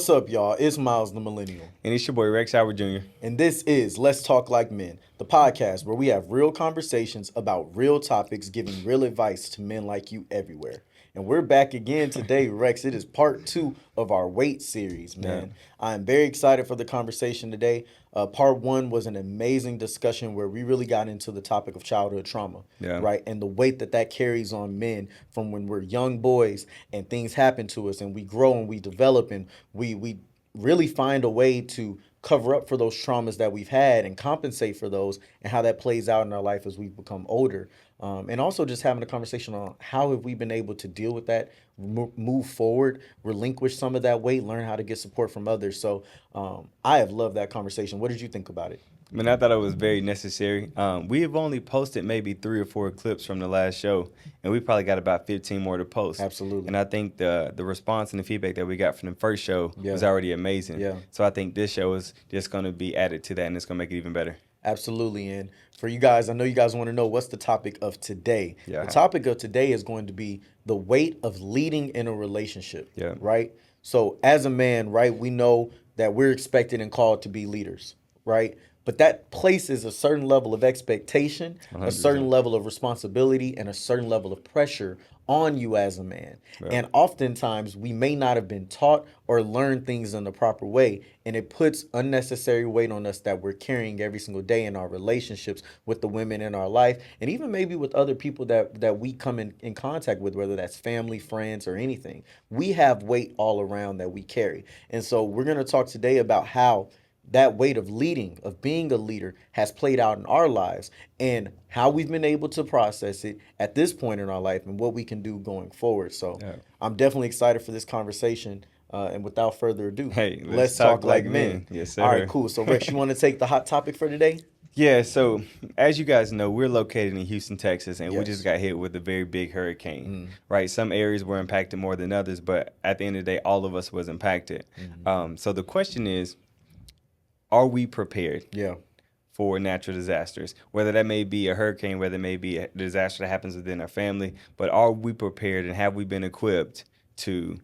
What's up, y'all? It's Miles the Millennial. And it's your boy Rex Howard Jr. And this is Let's Talk Like Men, the podcast where we have real conversations about real topics, giving real advice to men like you everywhere. And we're back again today, Rex. It is part 2 of our weight series, man. I'm very excited for the conversation today. Part 1 was an amazing discussion where we really got into the topic of childhood trauma, right? And the weight that carries on men from when we're young boys and things happen to us and we grow and we develop and we really find a way to cover up for those traumas that we've had and compensate for those and how that plays out in our life as we become older. And also just having a conversation on how have we been able to deal with that, move forward, relinquish some of that weight, learn how to get support from others. So I have loved that conversation. What did you think about it? I mean, I thought it was very necessary. We have only posted maybe 3 or 4 clips from the last show, and we probably got about 15 more to post. Absolutely. And I think the response and the feedback that we got from the first show was already amazing. Yeah. So I think this show is just going to be added to that, and it's going to make it even better. Absolutely. And for you guys, I know you guys want to know what's the topic of today. Yeah. The topic of today is going to be the weight of leading in a relationship. Yeah. Right? So as a man, right, we know that we're expected and called to be leaders, right? But that places a certain level of expectation, 100%. a certain level of responsibility, and a certain level of pressure on you as a man. Yeah. And oftentimes we may not have been taught or learned things in the proper way. And it puts unnecessary weight on us that we're carrying every single day in our relationships with the women in our life. And even maybe with other people that we come in contact with, whether that's family, friends, or anything. We have weight all around that we carry. And so we're going to talk today about how that weight of leading, of being a leader, has played out in our lives and how we've been able to process it at this point in our life and what we can do going forward. So I'm definitely excited for this conversation. And without further ado, hey, let's talk like men. Yes, sir. All right, cool. So, Rex, you want to take the hot topic for today? Yeah, so as you guys know, we're located in Houston, Texas, and we just got hit with a very big hurricane, right? Some areas were impacted more than others, but at the end of the day, all of us was impacted. So the question is, are we prepared for natural disasters? Whether that may be a hurricane, whether it may be a disaster that happens within our family, but are we prepared and have we been equipped to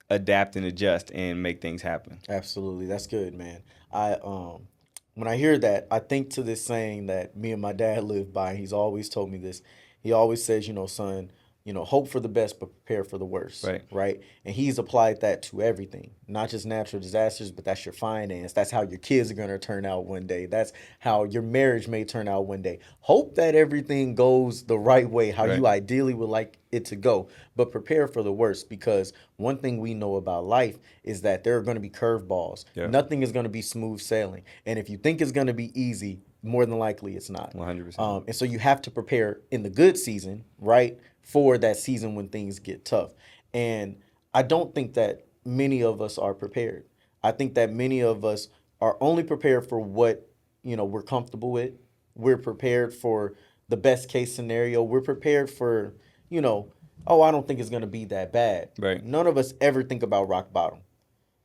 adapt and adjust and make things happen? Absolutely. That's good, man. When I hear that, I think to this saying that me and my dad live by. He's always told me this. He always says, son, hope for the best, but prepare for the worst. Right. And he's applied that to everything, not just natural disasters, but that's your finance. That's how your kids are going to turn out one day. That's how your marriage may turn out one day. Hope that everything goes the right way, how you ideally would like it to go, but prepare for the worst, because one thing we know about life is that there are going to be curveballs. Nothing is going to be smooth sailing. And if you think it's going to be easy, more than likely it's not. 100%. And so you have to prepare in the good season, right, for that season when things get tough. And I don't think that many of us are prepared. I think that many of us are only prepared for what, we're comfortable with. We're prepared for the best case scenario. We're prepared for, I don't think it's going to be that bad. Right. None of us ever think about rock bottom,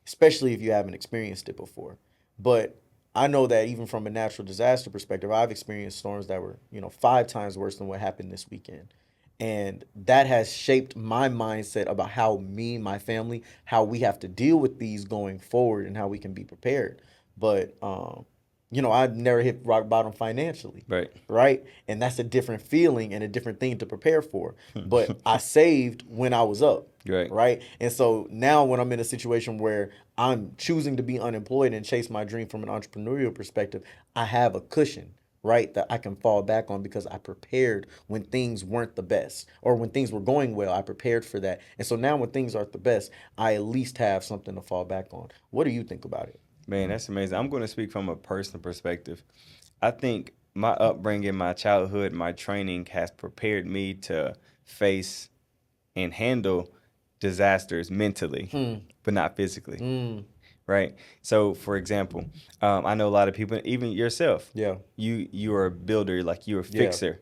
especially if you haven't experienced it before. But I know that even from a natural disaster perspective, I've experienced storms that were, 5 times worse than what happened this weekend. And that has shaped my mindset about how me, my family, how we have to deal with these going forward and how we can be prepared. But, I've never hit rock bottom financially. Right. And that's a different feeling and a different thing to prepare for. But I saved when I was up. Right. And so now when I'm in a situation where I'm choosing to be unemployed and chase my dream from an entrepreneurial perspective, I have a cushion, right, that I can fall back on because I prepared when things weren't the best, or when things were going well, I prepared for that. And so now when things aren't the best, I at least have something to fall back on. What do you think about it? Man, that's amazing. I'm going to speak from a personal perspective. I think my upbringing, my childhood, my training has prepared me to face and handle disasters mentally, but not physically. Right. So, for example, I know a lot of people, even yourself. You are a builder, like you're a fixer.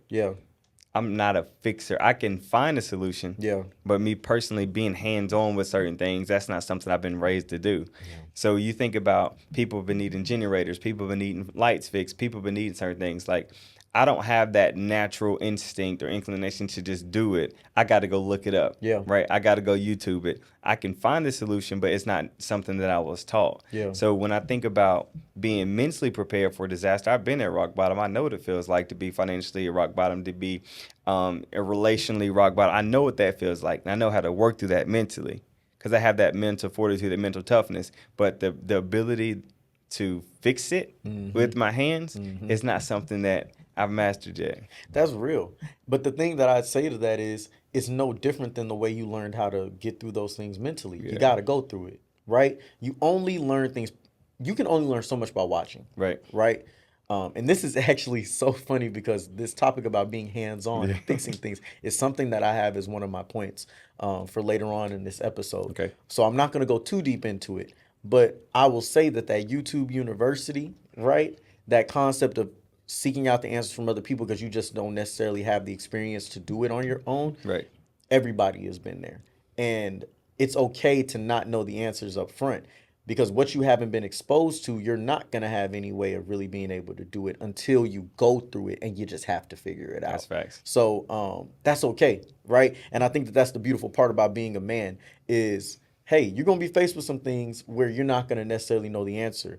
I'm not a fixer. I can find a solution. But me personally being hands-on with certain things, that's not something I've been raised to do. So you think about people have been needing generators, people have been needing lights fixed, people have been needing certain things. Like, I don't have that natural instinct or inclination to just do it. I got to go look it up. Yeah. Right. I got to go YouTube it. I can find the solution, but it's not something that I was taught. Yeah. So when I think about being mentally prepared for disaster, I've been at rock bottom. I know what it feels like to be financially at rock bottom, to be relationally rock bottom. I know what that feels like. And I know how to work through that mentally because I have that mental fortitude, that mental toughness. But the ability to fix it with my hands is not something that I've mastered yet. That's real. But the thing that I'd say to that is it's no different than the way you learned how to get through those things mentally. You Yeah. got to go through it, right? You only learn things, you can only learn so much by watching, Right. right? And this is actually so funny because this topic about being hands-on Yeah. and fixing things is something that I have as one of my points for later on in this episode. Okay. So I'm not going to go too deep into it, but I will say that YouTube University, right? That concept of seeking out the answers from other people because you just don't necessarily have the experience to do it on your own. Right. Everybody has been there. And it's okay to not know the answers up front because what you haven't been exposed to, you're not going to have any way of really being able to do it until you go through it and you just have to figure it out. That's facts. So that's okay, right? And I think that that's the beautiful part about being a man is, hey, you're going to be faced with some things where you're not going to necessarily know the answer.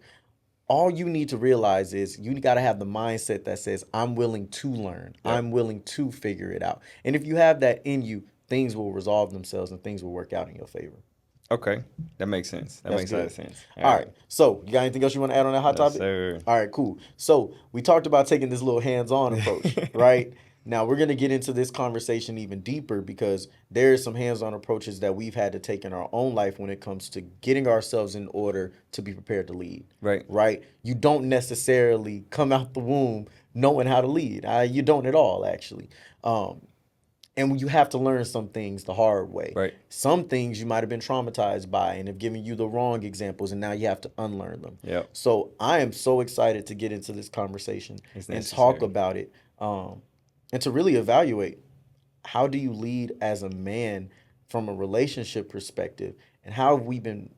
All you need to realize is you got to have the mindset that says, I'm willing to learn. Yeah. I'm willing to figure it out. And if you have that in you, things will resolve themselves and things will work out in your favor. Okay. That makes sense. That That's makes a lot good. of sense. All right. So you got anything else you want to add on that hot No, topic? sir. All right, cool. So we talked about taking this little hands-on approach, right? Now we're going to get into this conversation even deeper because there are some hands-on approaches that we've had to take in our own life when it comes to getting ourselves in order to be prepared to lead. Right. Right? You don't necessarily come out the womb knowing how to lead. You don't at all, actually. And you have to learn some things the hard way. Right. Some things you might have been traumatized by and have given you the wrong examples, and now you have to unlearn them. Yep. So I am so excited to get into this conversation It's and necessary. talk about it, and to really evaluate how do you lead as a man from a relationship perspective, and how have we been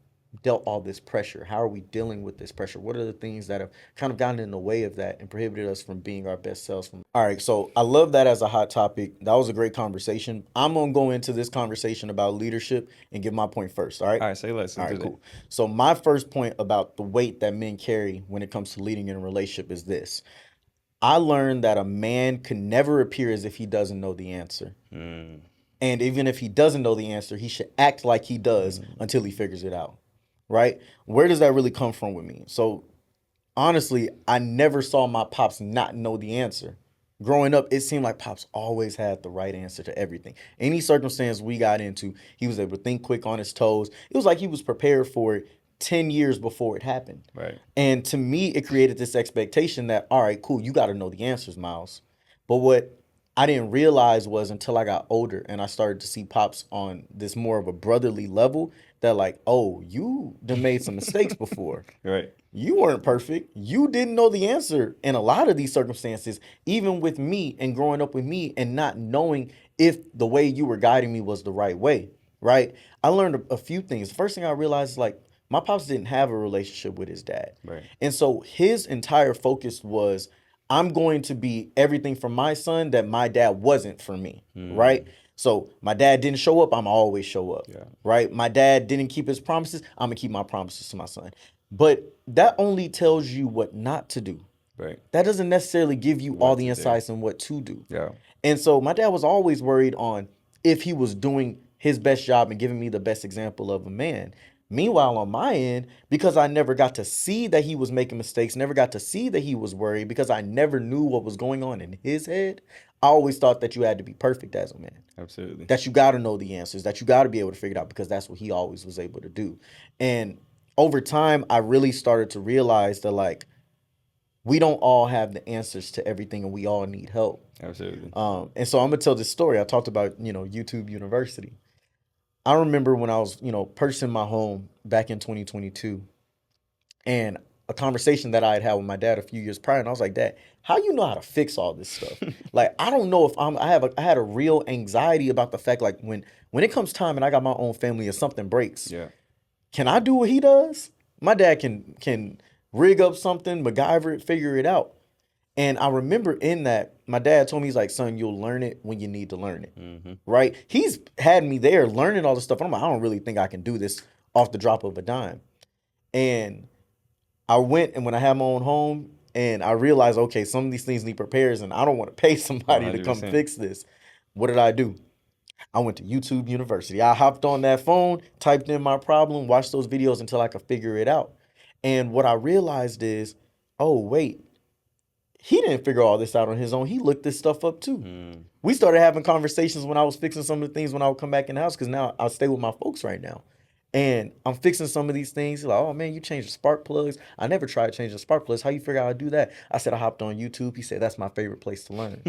dealt all this pressure? How are we dealing with this pressure? What are the things that have kind of gotten in the way of that and prohibited us from being our best selves? All right, so I love that as a hot topic. That was a great conversation. I'm gonna go into this conversation about leadership and give my point first. All right. All right. Say less. All Let's right, do cool. So my first point about the weight that men carry when it comes to leading in a relationship is this. I learned that a man can never appear as if he doesn't know the answer. that. And even if he doesn't know the answer, he should act like he does until he figures it out. Right? Where does that really come from with me? So honestly, I never saw my pops not know the answer. Growing up, it seemed like pops always had the right answer to everything. Any circumstance we got into, he was able to think quick on his toes. It was like he was prepared for it 10 years before it happened. Right. And to me, it created this expectation that, all right, cool, you got to know the answers, Miles. But what I didn't realize was until I got older and I started to see pops on this more of a brotherly level that like, oh, you done made some mistakes before. Right. You weren't perfect. You didn't know the answer in a lot of these circumstances, even with me and growing up with me and not knowing if the way you were guiding me was the right way, right? I learned a few things. The first thing I realized is like my pops didn't have a relationship with his dad. Right. And so his entire focus was I'm going to be everything for my son that my dad wasn't for me, right? So my dad didn't show up, I'm always show up, Yeah. right? My dad didn't keep his promises, I'm gonna keep my promises to my son. But that only tells you what not to do. Right. That doesn't necessarily give you all What the to do. insights on what to do. Yeah. And so my dad was always worried on if he was doing his best job and giving me the best example of a man. Meanwhile, on my end, because I never got to see that he was making mistakes, never got to see that he was worried, because I never knew what was going on in his head, I always thought that you had to be perfect as a man. Absolutely. That you got to know the answers, that you got to be able to figure it out, because that's what he always was able to do. And over time, I really started to realize that, like, we don't all have the answers to everything and we all need help. Absolutely. And so I'm going to tell this story. I talked about, YouTube University. I remember when I was, purchasing my home back in 2022 and a conversation that I had with my dad a few years prior. And I was like, Dad, how you know how to fix all this stuff? Like, I don't know if I had a real anxiety about the fact, like when it comes time and I got my own family and something breaks, Yeah. can I do what he does? My dad can rig up something, MacGyver it, figure it out. And I remember in that, my dad told me, he's like, son, you'll learn it when you need to learn it. Mm-hmm. Right? He's had me there learning all this stuff. I'm like, I don't really think I can do this off the drop of a dime. And I went, and when I had my own home, and I realized, okay, some of these things need repairs, and I don't want to pay somebody to come 100%. fix this. What did I do? I went to YouTube University. I hopped on that phone, typed in my problem, watched those videos until I could figure it out. And what I realized is, oh, wait, he didn't figure all this out on his own. He looked this stuff up too. Mm. We started having conversations when I was fixing some of the things when I would come back in the house, because now I stay with my folks right now. And I'm fixing some of these things. He's like, oh man, you changed the spark plugs. I never tried changing the spark plugs. How you figure out how to do that? I said, I hopped on YouTube. He said, that's my favorite place to learn.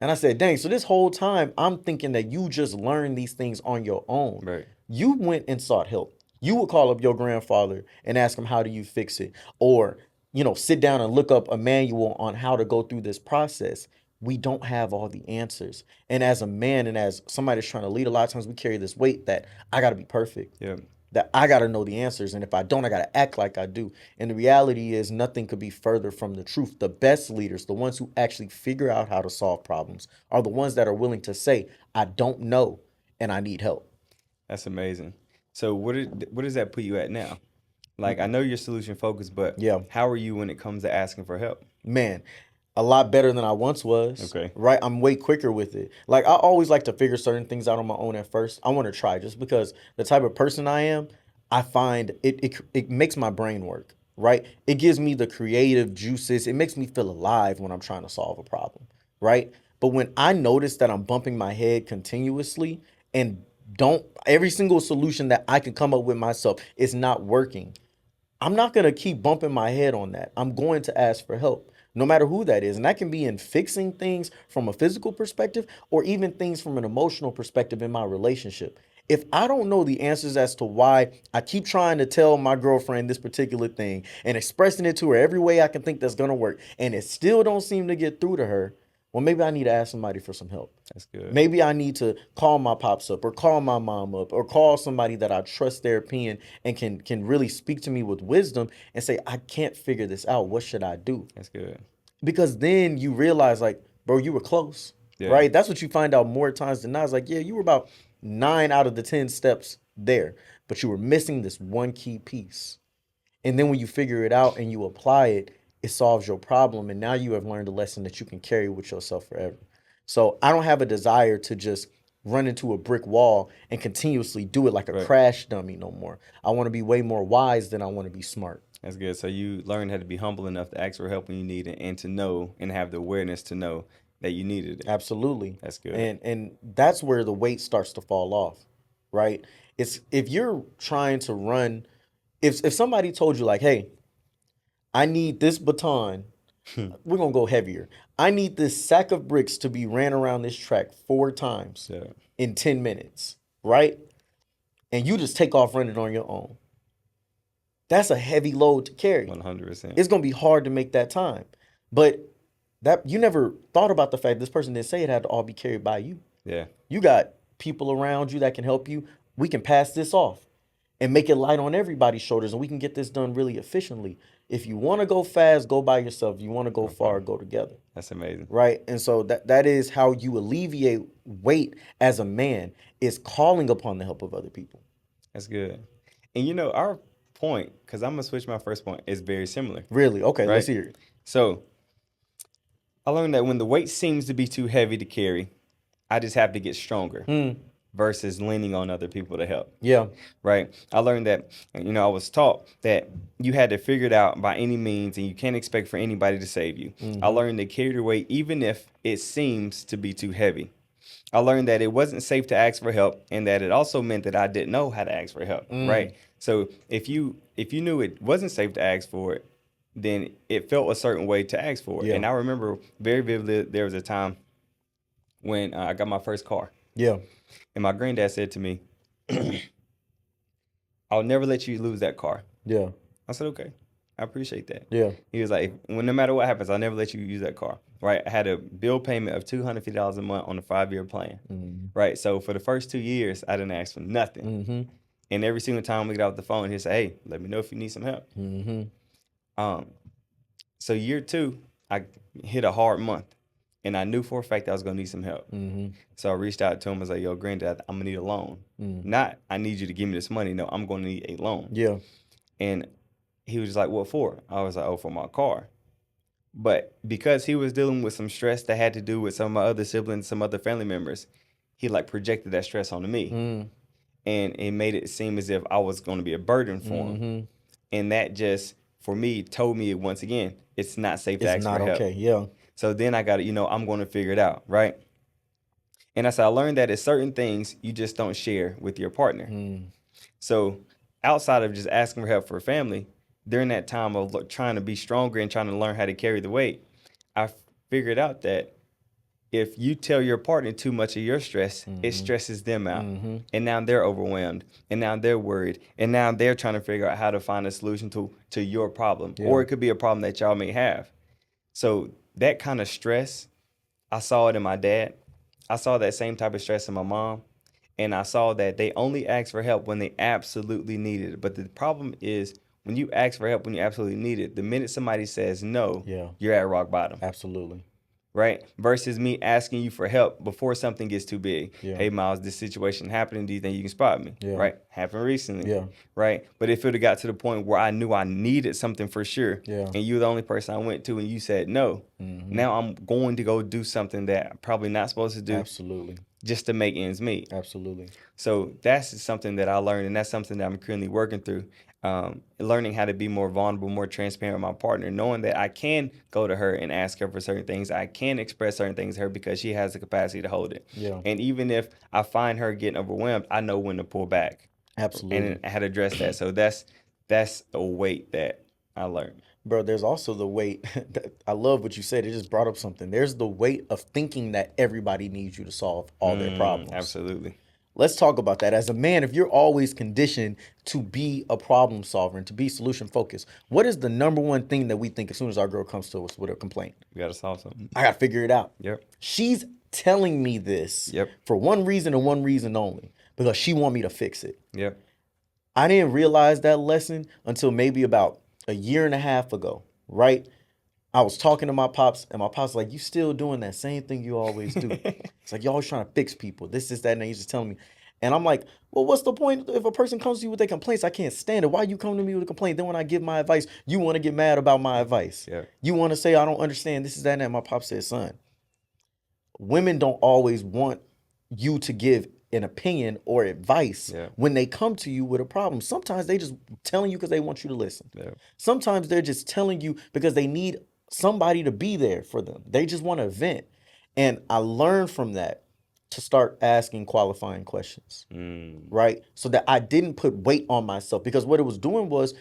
And I said, dang, so this whole time I'm thinking that you just learned these things on your own. Right. You went and sought help. You would call up your grandfather and ask him, how do you fix it? Or, sit down and look up a manual on how to go through this process. We don't have all the answers. And as a man and as somebody that's trying to lead, a lot of times we carry this weight that I got to be perfect. Yeah. That I got to know the answers. And if I don't, I got to act like I do. And the reality is, nothing could be further from the truth. The best leaders, the ones who actually figure out how to solve problems, are the ones that are willing to say, I don't know and I need help. That's amazing. So what does that put you at now? Like, I know you're solution focused, but Yeah. how are you when it comes to asking for help? Man, a lot better than I once was. Okay. Right? I'm way quicker with it. Like, I always like to figure certain things out on my own at first. I want to try, just because the type of person I am, I find it makes my brain work. Right? It gives me the creative juices. It makes me feel alive when I'm trying to solve a problem. Right? But when I notice that I'm bumping my head continuously and don't every single solution that I can come up with myself is not working, I'm not going to keep bumping my head on that. I'm going to ask for help, no matter who that is. And that can be in fixing things from a physical perspective, or even things from an emotional perspective in my relationship. If I don't know the answers as to why I keep trying to tell my girlfriend this particular thing and expressing it to her every way I can think that's going to work, and it still don't seem to get through to her, well, maybe I need to ask somebody for some help. That's good. Maybe I need to call my pops up, or call my mom up, or call somebody that I trust their opinion and can really speak to me with wisdom and say, I can't figure this out. What should I do? That's good. Because then you realize, like, bro, you were close. Yeah. Right? That's what you find out more times than not. It's like, yeah, you were about 9 out of the 10 steps there, but you were missing this one key piece. And then when you figure it out and you apply it, it solves your problem. And now you have learned a lesson that you can carry with yourself forever. So I don't have a desire to just run into a brick wall and continuously do it like a Right. crash dummy no more. I want to be way more wise than I want to be smart. That's good. So you learned how to be humble enough to ask for help when you need it, and to know and have the awareness to know that you needed it. Absolutely. That's good. And that's where the weight starts to fall off, right? It's if you're trying to run, if somebody told you, like, hey, I need this baton, we're gonna go heavier. I need this sack of bricks to be ran around this track 4 times Yeah. in 10 minutes, right? And you just take off running on your own. That's a heavy load to carry. 100%. It's gonna be hard to make that time. But that you never thought about the fact this person didn't say it had to all be carried by you. Yeah. You got people around you that can help you. We can pass this off and make it light on everybody's shoulders, and we can get this done really efficiently. If you want to go fast, go by yourself. If you want to go far, go together. That's amazing. Right? And so that is how you alleviate weight as a man, is calling upon the help of other people. That's good. And our point, because I'm gonna switch my first point, is very similar. Really? Okay, Right. let's hear it. So I learned that when the weight seems to be too heavy to carry, I just have to get stronger versus leaning on other people to help. Yeah. Right. I learned that, I was taught that you had to figure it out by any means, and you can't expect for anybody to save you. I learned to carry the weight even if it seems to be too heavy. I learned that it wasn't safe to ask for help, and that it also meant that I didn't know how to ask for help. Right. So if you knew it wasn't safe to ask for it, then it felt a certain way to ask for it. Yeah. And I remember very vividly, there was a time when I got my first car. Yeah. And my granddad said to me, I'll never let you lose that car. Yeah. I said, okay, I appreciate that. Yeah. He was like, no matter what happens, I'll never let you use that car. Right. I had a bill payment of $250 a month on a 5-year plan. Right. So for the first 2 years, I didn't ask for nothing. And every single time we get off the phone, he'd say, hey, let me know if you need some help. So year 2, I hit a hard month, and I knew for a fact I was gonna need some help. So I reached out to him. I was like, "Yo, granddad, I'm gonna need a loan. Not I need you to give me this money. No, I'm gonna need a loan." Yeah. And he was just like, "What for?" I was like, "Oh, for my car." But because he was dealing with some stress that had to do with some of my other siblings, some other family members, he like projected that stress onto me, and it made it seem as if I was going to be a burden for him. And that just, for me, told me once again, it's not safe to It's ask for not help. okay. Yeah. So then I got to, I'm going to figure it out, right? And I learned that it's certain things you just don't share with your partner. So outside of just asking for help for family, during that time of trying to be stronger and trying to learn how to carry the weight, I figured out that if you tell your partner too much of your stress, it stresses them out. And now they're overwhelmed. And now they're worried. And now they're trying to figure out how to find a solution to your problem. Yeah. Or it could be a problem that y'all may have. So that kind of stress, I saw it in my dad. I saw that same type of stress in my mom. And I saw that they only asked for help when they absolutely needed it. But the problem is when you ask for help when you absolutely need it, the minute somebody says no, Yeah. you're at rock bottom. Absolutely. Right? Versus me asking you for help before something gets too big. Yeah. Hey, Miles, this situation happening. Do you think you can spot me? Yeah. Right? Happened recently. Yeah. Right? But if it would have got to the point where I knew I needed something for sure, Yeah. and you were the only person I went to and you said no, now I'm going to go do something that I'm probably not supposed to do Absolutely. just to make ends meet. Absolutely. So that's something that I learned, and that's something that I'm currently working through. Learning how to be more vulnerable, more transparent with my partner, knowing that I can go to her and ask her for certain things. I can express certain things to her because she has the capacity to hold it. Yeah. And even if I find her getting overwhelmed, I know when to pull back. Absolutely. And how to address that. So that's a weight that I learned. Bro, there's also the weight. I love what you said. It just brought up something. There's the weight of thinking that everybody needs you to solve all their problems. Absolutely. Let's talk about that. As a man, if you're always conditioned to be a problem solver and to be solution focused, what is the number one thing that we think as soon as our girl comes to us with a complaint? We got to solve something. I got to figure it out. Yep. She's telling me this for one reason and one reason only, because she want me to fix it. Yep. I didn't realize that lesson until maybe about a year and a half ago, right? I was talking to my pops, and my pops like, "You still doing that same thing you always do?" It's like, "You always trying to fix people. This is that," and he's just telling me. And I'm like, "Well, what's the point if a person comes to you with their complaints? I can't stand it. Why you come to me with a complaint? Then when I give my advice, you want to get mad about my advice. Yeah. You want to say I don't understand this is that," and my pop said, "Son, women don't always want you to give an opinion or advice when they come to you with a problem. Sometimes they just telling you because they want you to listen. Yeah. Sometimes they're just telling you because they need somebody to be there for them. They just want to vent." And I learned from that to start asking qualifying questions, right? So that I didn't put weight on myself, because what it was doing was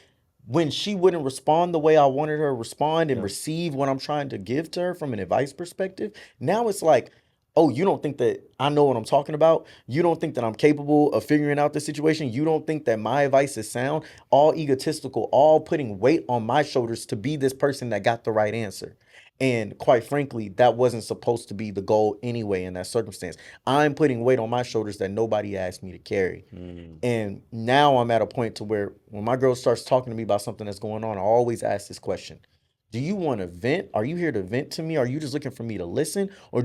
when she wouldn't respond the way I wanted her to respond and receive what I'm trying to give to her from an advice perspective, now it's like, oh, you don't think that I know what I'm talking about? You don't think that I'm capable of figuring out the situation? You don't think that my advice is sound? All egotistical, all putting weight on my shoulders to be this person that got the right answer. And quite frankly, that wasn't supposed to be the goal anyway in that circumstance. I'm putting weight on my shoulders that nobody asked me to carry. And now I'm at a point to where when my girl starts talking to me about something that's going on, I always ask this question: do you want to vent? Are you here to vent to me? Are you just looking for me to listen? Or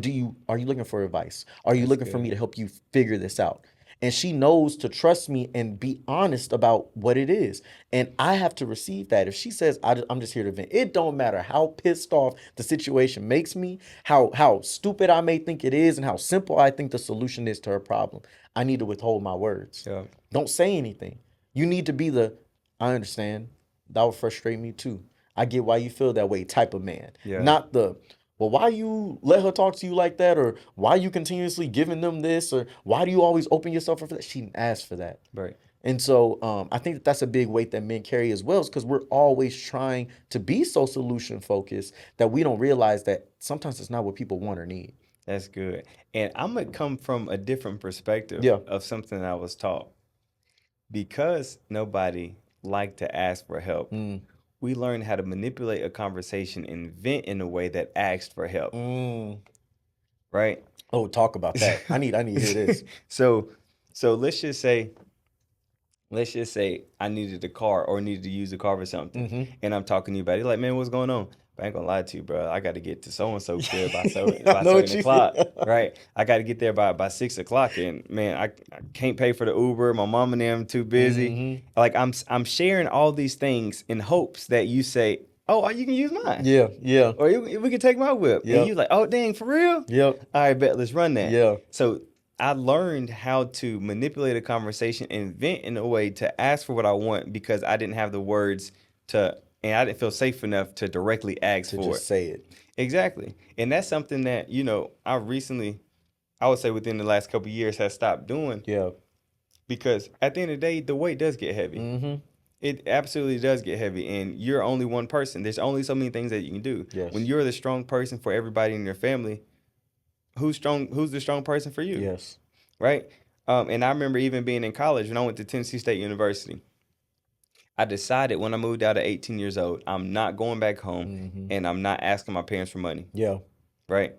are you looking for advice? Are you looking for me to help you figure this out? And she knows to trust me and be honest about what it is. And I have to receive that. If she says, I'm just here to vent, it don't matter how pissed off the situation makes me, how stupid I may think it is, and how simple I think the solution is to her problem. I need to withhold my words. Yeah. Don't say anything. You need to be I understand. That would frustrate me too. I get why you feel that way type of man. Yeah. Not well, why you let her talk to you like that? Or why you continuously giving them this? Or why do you always open yourself up for that? She didn't ask for that. Right. And so I think that's a big weight that men carry as well, is because we're always trying to be so solution focused that we don't realize that sometimes it's not what people want or need. That's good. And I'm going to come from a different perspective of something I was taught. Because nobody liked to ask for help, we learned how to manipulate a conversation and vent in a way that asked for help. Right? Oh, talk about that. I need to hear this. So let's just say let's just say I needed a car or needed to use a car for something, and I'm talking to you about it. You're like, man, what's going on? But I ain't gonna lie to you, bro. I got to get to so and so crib by I by know certain what you o'clock, right? I got to get there by 6 o'clock, and man, I can't pay for the Uber. My mom and them too busy. Mm-hmm. Like I'm sharing all these things in hopes that you say, oh, you can use mine, Yeah, yeah, or we can take my whip, and yep, you like, oh, dang, for real? yep, All right, bet, let's run that. yeah, So I learned how to manipulate a conversation and vent in a way to ask for what I want because I didn't have the words to, and I didn't feel safe enough to directly ask to for just it. say it. Exactly. And that's something that, I recently, I would say within the last couple of years has stopped doing Yeah. because at the end of the day, the weight does get heavy. Mm-hmm. It absolutely does get heavy, and you're only one person. There's only so many things that you can do. When Yes. you're the strong person for everybody in your family, who's strong? Who's the strong person for you? Yes. Right? And I remember even being in college when I went to Tennessee State University. I decided when I moved out at 18 years old, I'm not going back home Mm-hmm. and I'm not asking my parents for money. Yeah. Right?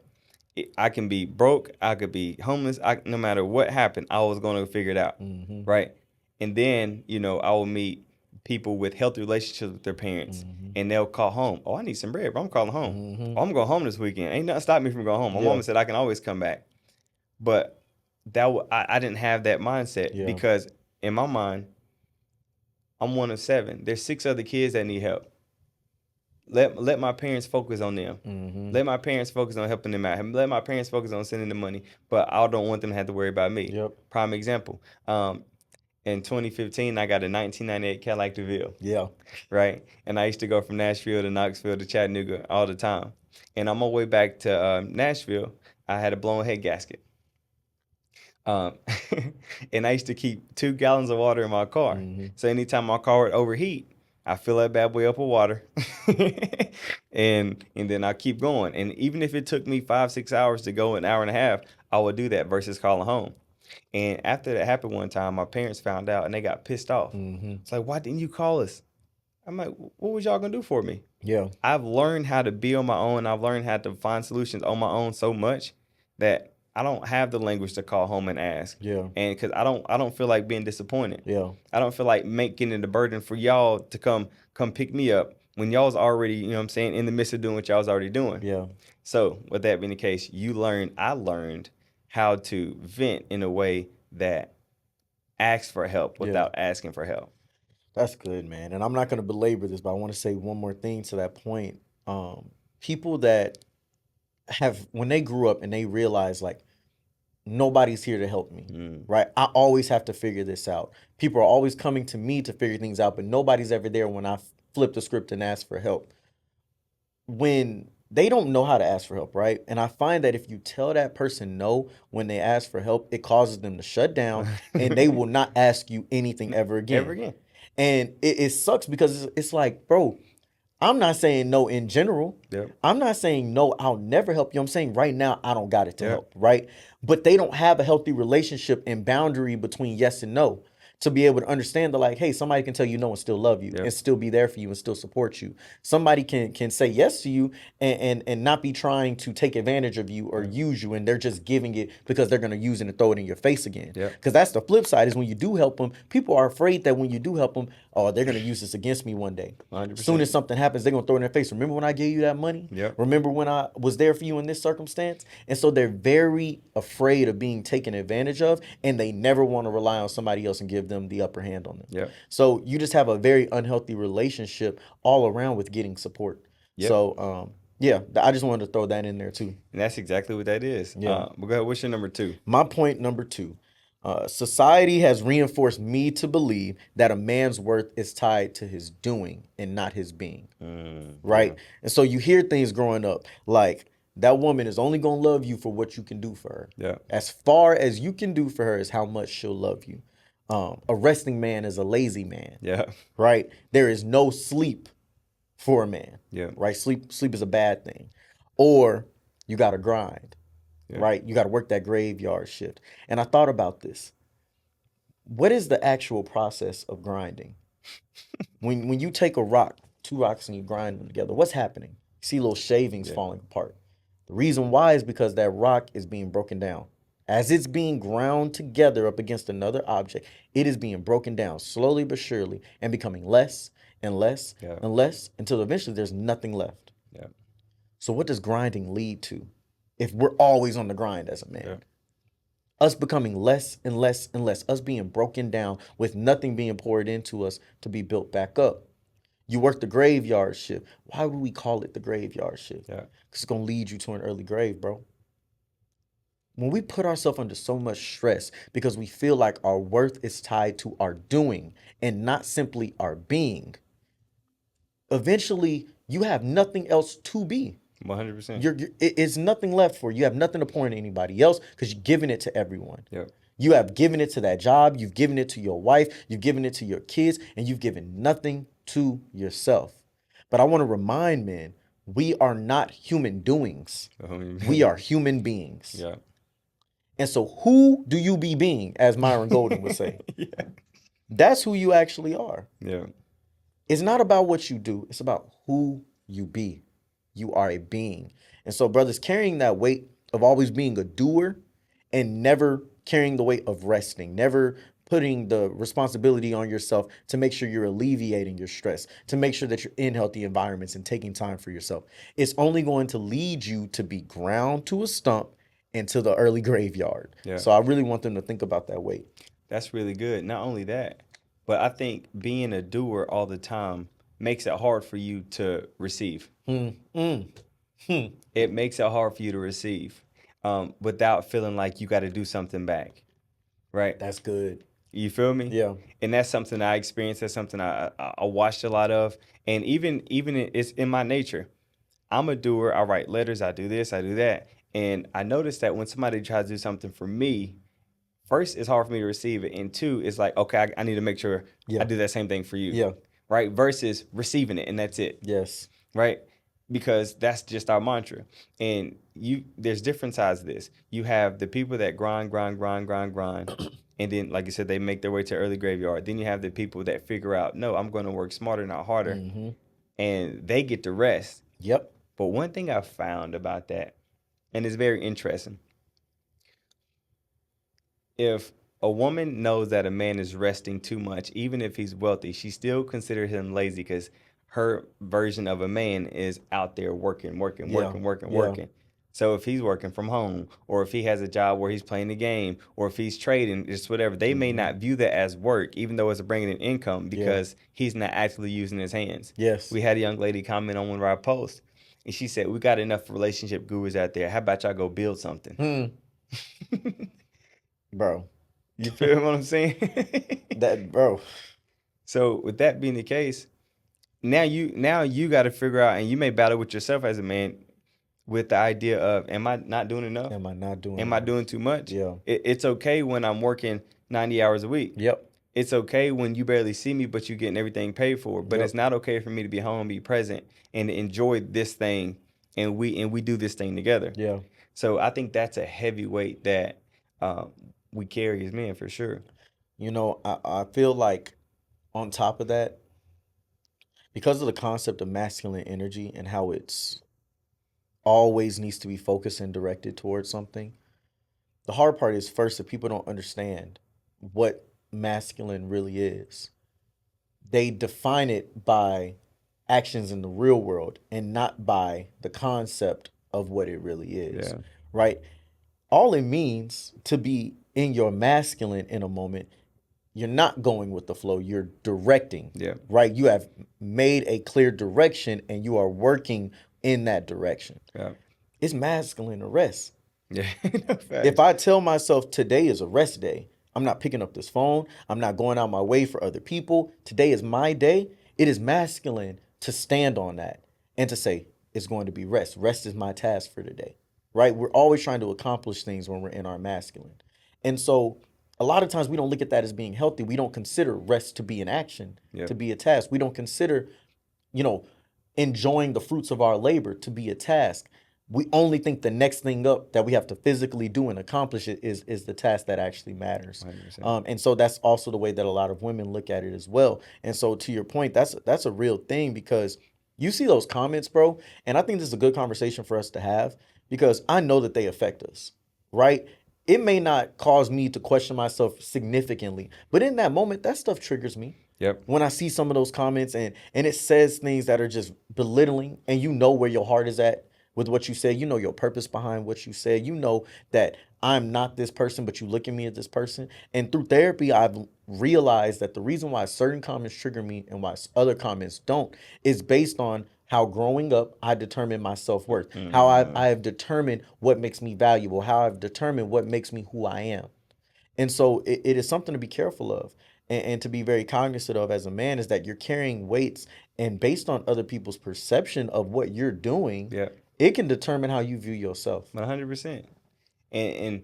I can be broke, I could be homeless. No matter what happened, I was going to figure it out. Mm-hmm. Right? And then, I will meet people with healthy relationships with their parents Mm-hmm. and they'll call home. Oh, I need some bread, bro. I'm calling home. Mm-hmm. Oh, I'm going home this weekend. Ain't nothing stopping me from going home. My Yeah. mama said I can always come back. But I didn't have that mindset Yeah. because in my mind, I'm one of seven. There's six other kids that need help. Let my parents focus on them. Mm-hmm. Let my parents focus on helping them out. Let my parents focus on sending the money. But I don't want them to have to worry about me. Yep. Prime example. In 2015, I got a 1998 Cadillac DeVille, Yeah. right? And I used to go from Nashville to Knoxville to Chattanooga all the time. And on my way back to Nashville, I had a blown head gasket. Um, and I used to keep 2 gallons of water in my car. Mm-hmm. So anytime my car would overheat, I fill that bad boy up with water, and then I keep going. And even if it took me 5-6 hours to go an hour and a half, I would do that versus calling home. And after that happened one time, my parents found out and they got pissed off. Mm-hmm. It's like, why didn't you call us? I'm like, what was y'all gonna do for me? Yeah. I've learned how to be on my own. I've learned how to find solutions on my own so much that I don't have the language to call home and ask. Yeah. And because I don't feel like being disappointed. Yeah. I don't feel like making it a burden for y'all to come pick me up when y'all's already, you know what I'm saying, in the midst of doing what y'all's already doing. Yeah. So with that being the case, I learned how to vent in a way that asks for help Yeah. without asking for help. That's good, man. And I'm not going to belabor this, but I want to say one more thing to that point. People that have, when they grew up and they realize, like, nobody's here to help me, right? I always have to figure this out. People are always coming to me to figure things out, but nobody's ever there when I flip the script and ask for help. When they don't know how to ask for help, right? And I find that if you tell that person no when they ask for help, it causes them to shut down and they will not ask you anything ever again. Ever again. And it sucks because it's like, bro, I'm not saying no in general. Yep. I'm not saying no, I'll never help you. I'm saying right now, I don't got it to Yep. help, right? But they don't have a healthy relationship and boundary between yes and no to be able to understand that, like, hey, somebody can tell you no and still love you Yep. and still be there for you and still support you. Somebody can say yes to you and not be trying to take advantage of you or use you, and they're just giving it because they're going to use it and throw it in your face again. Yep. Because that's the flip side, is when you do help them, people are afraid that when you do help them, oh, they're going to use this against me one day. 100%. Soon as something happens, they're going to throw it in their face. Remember when I gave you that money? Yep. Remember when I was there for you in this circumstance? And so they're very afraid of being taken advantage of, and they never want to rely on somebody else and give them the upper hand on them. Yep. So you just have a very unhealthy relationship all around with getting support. Yep. So, yeah, I just wanted to throw that in there too. And that's exactly what that is. Yeah. But go ahead, what's your number 2? My point number 2. Society has reinforced me to believe that a man's worth is tied to his doing and not his being. Right? Yeah. And so you hear things growing up like, that woman is only going to love you for what you can do for her. Yeah. As far as you can do for her is how much she'll love you. A resting man is a lazy man. Yeah. Right? There is no sleep for a man. Yeah. Right? Sleep is a bad thing. Or you got to grind. Yeah. Right? You got to work that graveyard shift. And I thought about this. What is the actual process of grinding? When you take a rock, 2 rocks, and you grind them together, what's happening? You see little shavings falling apart. The reason why is because that rock is being broken down. As it's being ground together up against another object, it is being broken down slowly but surely and becoming less and less Yeah. and less until eventually there's nothing left. Yeah. So, what does grinding lead to if we're always on the grind as a Yeah. man? Us becoming less and less and less, us being broken down with nothing being poured into us to be built back up. You work the graveyard shift. Why would we call it the graveyard shift? Yeah. Because it's going to lead you to an early grave, bro. When we put ourselves under so much stress because we feel like our worth is tied to our doing and not simply our being, eventually you have nothing else to be. 100%. It's nothing left for you. You have nothing to pour into anybody else because you're giving it to everyone. Yeah. You have given it to that job, you've given it to your wife, you've given it to your kids, and you've given nothing to yourself. But I want to remind men, we are not human doings. We are human beings. Yeah. And so who do you be being, as Myron Golden would say? Yeah. That's who you actually are. Yeah. It's not about what you do, it's about who you be. You are a being. And so, brothers, carrying that weight of always being a doer and never carrying the weight of resting, never putting the responsibility on yourself to make sure you're alleviating your stress, to make sure that you're in healthy environments and taking time for yourself. It's only going to lead you to be ground to a stump and to the early graveyard. Yeah. So I really want them to think about that weight. That's really good. Not only that, but I think being a doer all the time makes it hard for you to receive. It makes it hard for you to receive without feeling like you got to do something back, right? That's good. You feel me? Yeah. And that's something I experienced. That's something I watched a lot of, and it's in my nature. I'm a doer. I write letters. I do this. I do that. And I noticed that when somebody tries to do something for me, first, it's hard for me to receive it. And two, it's like, okay, I need to make sure Yeah. I do that same thing for you. Yeah. Right? Versus receiving it and that's it. Yes. Right? Because that's just our mantra. And there's different sides of this. You have the people that grind. And then, like you said, they make their way to early graveyard. Then you have the people that figure out, no, I'm going to work smarter, not harder. Mm-hmm. And they get to rest. Yep. But one thing I found about that, and it's very interesting, if a woman knows that a man is resting too much, even if he's wealthy, she still considers him lazy because her version of a man is out there working. Yeah. So if he's working from home, or if he has a job where he's playing the game, or if he's trading, just whatever, they may not view that as work, even though it's bringing in income because he's not actively using his hands. Yes. We had a young lady comment on one of our posts, and she said, "We got enough relationship gurus out there. How about y'all go build something?" Bro. You feel what I'm saying? That, bro. So with that being the case, now you got to figure out, and you may battle with yourself as a man with the idea of, am I not doing enough? Am I not doing Am I enough? doing too much? Yeah. It's okay when I'm working 90 hours a week. Yep. It's okay when you barely see me, but you're getting everything paid for. But Yep. it's not okay for me to be home, be present, and enjoy this thing, and we do this thing together. Yeah. So I think that's a heavy weight that we carry as men for sure. You know, I feel like on top of that, because of the concept of masculine energy and how it's always needs to be focused and directed towards something, the hard part is first that people don't understand what masculine really is. They define it by actions in the real world and not by the concept of what it really is. Yeah. Right? All it means to be in your masculine in a moment, you're not going with the flow, you're directing. Yeah. Right? You have made a clear direction and you are working in that direction. Yeah. It's masculine to rest. Yeah. If I tell myself today is a rest day, I'm not picking up this phone, I'm not going out my way for other people, today is my day, it is masculine to stand on that and to say, it's going to be rest. Rest is my task for today, right? We're always trying to accomplish things when we're in our masculine. And so a lot of times we don't look at that as being healthy. We don't consider rest to be an action, Yeah. to be a task. We don't consider, enjoying the fruits of our labor to be a task. We only think the next thing up that we have to physically do and accomplish it is the task that actually matters. 100%. And so that's also the way that a lot of women look at it as well. And so to your point, that's a real thing because you see those comments, bro. And I think this is a good conversation for us to have because I know that they affect us, right? it may not cause me to question myself significantly, but in that moment, that stuff triggers me. Yep. When I see some of those comments and it says things that are just belittling, and you know where your heart is at with what you say, you know your purpose behind what you said, you know that I'm not this person, but you look at me as this person. And through therapy, I've realized that the reason why certain comments trigger me and why other comments don't is based on how growing up I determined my self-worth, how I have determined what makes me valuable, how I've determined what makes me who I am. And so it is something to be careful of and to be very cognizant of as a man, is that you're carrying weights, and based on other people's perception of what you're doing, Yep. it can determine how you view yourself. 100%. And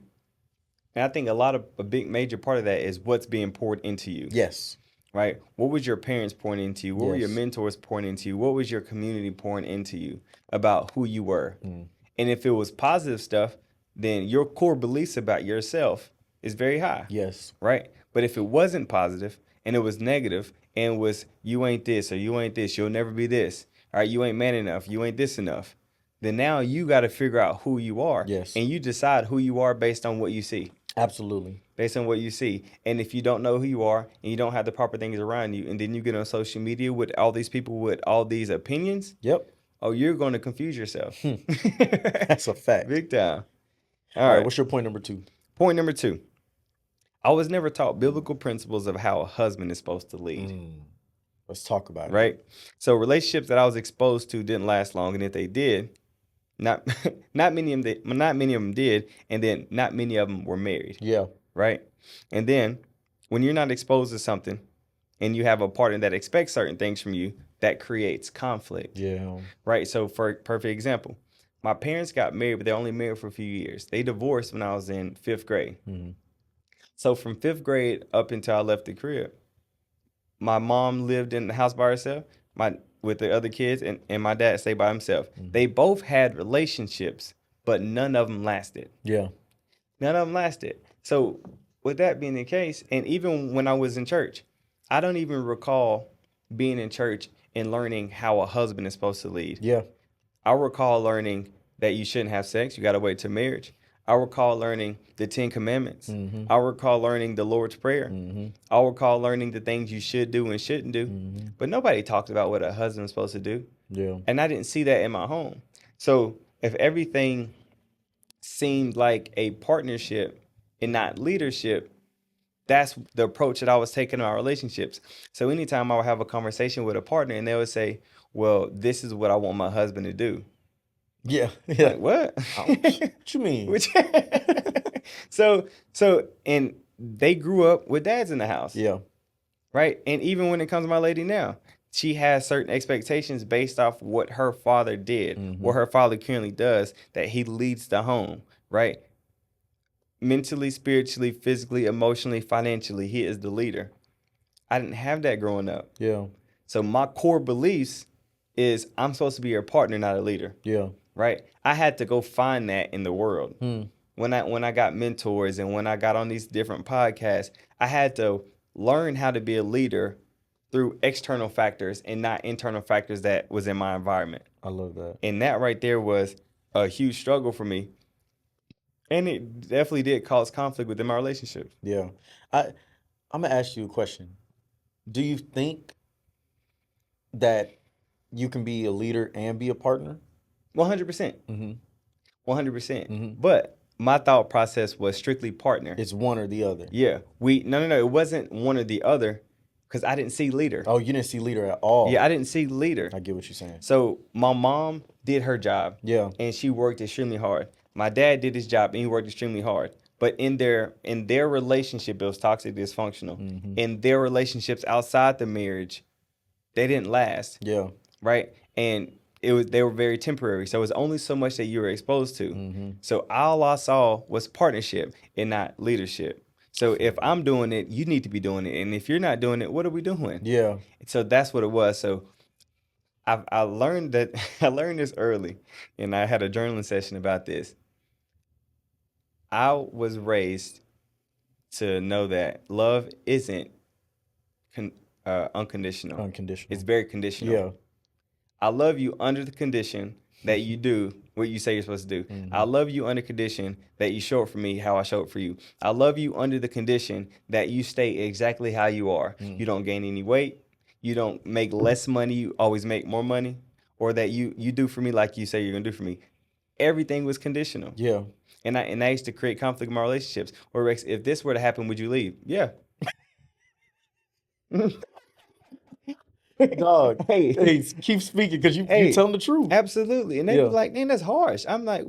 and I think a big major part of that is what's being poured into you. Yes. Right? What was your parents pouring into you? What were your Yes. mentors pouring into you? What was your community pouring into you about who you were? Mm. And if it was positive stuff, then your core beliefs about yourself is very high. Yes. Right? But if it wasn't positive and it was negative and was you ain't this or you ain't this, you'll never be this. All right, you ain't man enough, you ain't this enough. Then now you got to figure out who you are. Yes. And you decide who you are based on what you see. Absolutely. Based on what you see. And if you don't know who you are and you don't have the proper things around you, and then you get on social media with all these people with all these opinions, Yep. oh, you're going to confuse yourself. That's a fact. Big time. All All right, right. what's your point number 2? Point number 2. I was never taught biblical principles of how a husband is supposed to lead. Let's talk about it. Right? So relationships that I was exposed to didn't last long, and if they did, not not many of them did, and then not many of them were married. Yeah. Right? And then when you're not exposed to something and you have a partner that expects certain things from you, that creates conflict. Yeah. Right? So for a perfect example, my parents got married, but they only married for a few years. They divorced when I was in 5th grade. Mhm. So from 5th grade up until I left the crib, my mom lived in the house by herself, with the other kids, and my dad stayed by himself. They both had relationships, but none of them lasted. Yeah. None of them lasted. So with that being the case, and even when I was in church, I don't even recall being in church and learning how a husband is supposed to lead. Yeah. I recall learning that you shouldn't have sex. You got to wait till marriage. I recall learning the 10 Commandments. Mm-hmm. I recall learning the Lord's Prayer. Mm-hmm. I recall learning the things you should do and shouldn't do. Mm-hmm. But nobody talked about what a husband's supposed to do. Yeah. And I didn't see that in my home. So if everything seemed like a partnership and not leadership, that's the approach that I was taking in our relationships. So anytime I would have a conversation with a partner and they would say, well, this is what I want my husband to do. Yeah. Yeah. Like, what? What you mean? Which so and they grew up with dads in the house. Yeah. Right? And even when it comes to my lady now, she has certain expectations based off what her father did, what her father currently does, that he leads the home, right? Mentally, spiritually, physically, emotionally, financially, he is the leader. I didn't have that growing up. Yeah. So my core beliefs is I'm supposed to be your partner, not a leader. Yeah. Right? I had to go find that in the world. Hmm. When I got mentors and when I got on these different podcasts, I had to learn how to be a leader through external factors and not internal factors that was in my environment. I love that. And that right there was a huge struggle for me. And it definitely did cause conflict within my relationship. Yeah. I'm gonna ask you a question. Do you think that you can be a leader and be a partner? 100%. Mm-hmm. 100%. Mm-hmm. But my thought process was strictly partner. It's one or the other. Yeah. No. It wasn't one or the other because I didn't see leader. Oh, you didn't see leader at all. Yeah, I didn't see leader. I get what you're saying. So my mom did her job. Yeah. And she worked extremely hard. My dad did his job and he worked extremely hard. But in their relationship, it was toxic, dysfunctional. Mm-hmm. In their relationships outside the marriage, they didn't last. Yeah. Right? And they were very temporary. So it was only so much that you were exposed to. Mm-hmm. So all I saw was partnership and not leadership. So if I'm doing it, you need to be doing it. And if you're not doing it, what are we doing? Yeah. So that's what it was. So I learned that I learned this early, and I had a journaling session about this. I was raised to know that love isn't unconditional. Unconditional. It's very conditional. Yeah. I love you under the condition that you do what you say you're supposed to do. I love you under condition that you show up for me how I show up for you. I love you under the condition that you stay exactly how you are. You don't gain any weight. You don't make less money. You always make more money. Or that you do for me like you say you're gonna do for me. Everything was conditional. Yeah. And I used to create conflict in my relationships. Or Rex, if this were to happen, would you leave? Yeah. Dog. Hey, Hey, keep speaking because you hey, telling the truth. absolutely. And they be Yeah. like, man, that's harsh. I'm like,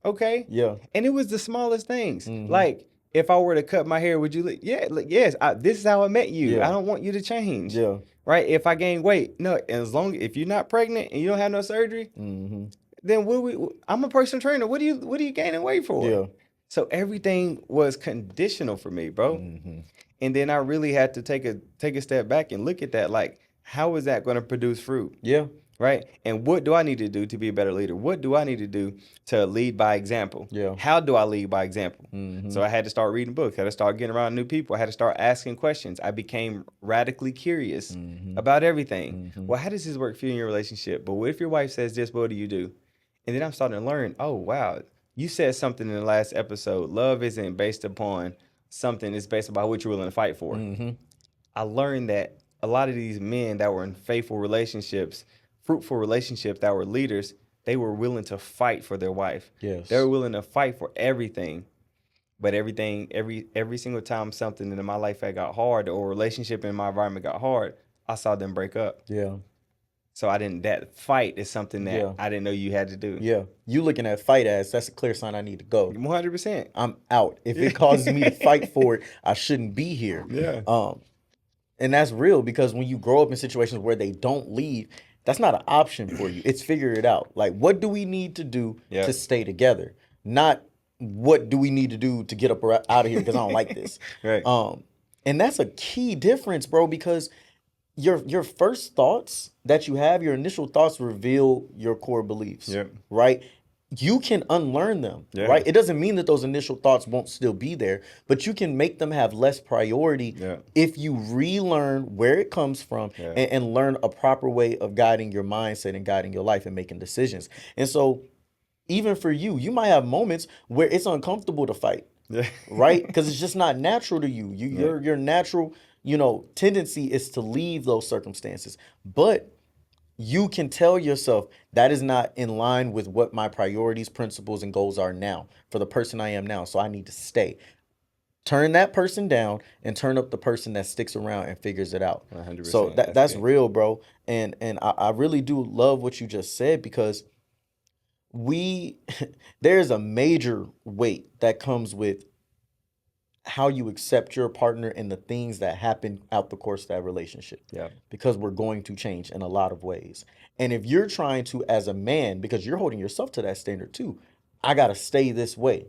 okay. Yeah. And it was the smallest things. Mm-hmm. Like, if I were to cut my hair, would you leave? Yeah, like, yes. This is how I met you. Yeah. I don't want you to change. Yeah. Right? If I gain weight, no. If you're not pregnant and you don't have no surgery, Mm-hmm. then I'm a personal trainer. What are you gaining weight for? Yeah. So everything was conditional for me, bro. Mm-hmm. And then I really had to take a step back and look at that. Like, how is that going to produce fruit? Yeah. Right? And what do I need to do to be a better leader? What do I need to do to lead by example? Yeah. How do I lead by example? Mm-hmm. So I had to start reading books. I had to start getting around new people. I had to start asking questions. I became radically curious about everything. Well, how does this work for you in your relationship? But what if your wife says this? What do you do? And then I'm starting to learn, oh, wow, you said something in the last episode. Love isn't based upon something, it's based upon what you're willing to fight for. Mm-hmm. I learned that a lot of these men that were in faithful relationships, fruitful relationships that were leaders, they were willing to fight for their wife. Yes. They were willing to fight for everything. But every single time something in my life had got hard or a relationship in my environment got hard, I saw them break up. Yeah. So that fight is something that Yeah. I didn't know you had to do. Yeah. You looking at fight as that's a clear sign I need to go. 100%. I'm out. If it causes me to fight for it, I shouldn't be here. Yeah. And that's real because when you grow up in situations where they don't leave, that's not an option for you. It's figure it out. Like, what do we need to do to stay together? Not what do we need to do to get up or out of here because I don't like this. Right. And that's a key difference, bro, because your first thoughts that you have, your initial thoughts reveal your core beliefs. Yep. Right? You can unlearn them, Yeah. right? It doesn't mean that those initial thoughts won't still be there, but you can make them have less priority if you relearn where it comes from and learn a proper way of guiding your mindset and guiding your life and making decisions. And so even for you, you might have moments where it's uncomfortable to fight, right? Because it's just not natural to you. Your natural, tendency is to leave those circumstances. But you can tell yourself that is not in line with what my priorities, principles, and goals are now for the person I am now. So I need to stay. Turn that person down and turn up the person that sticks around and figures it out. 100%. So that's real, bro. And I really do love what you just said because there's a major weight that comes with how you accept your partner and the things that happen out the course of that relationship. Yeah. Because we're going to change in a lot of ways. And if you're trying to, as a man, because you're holding yourself to that standard too, I got to stay this way.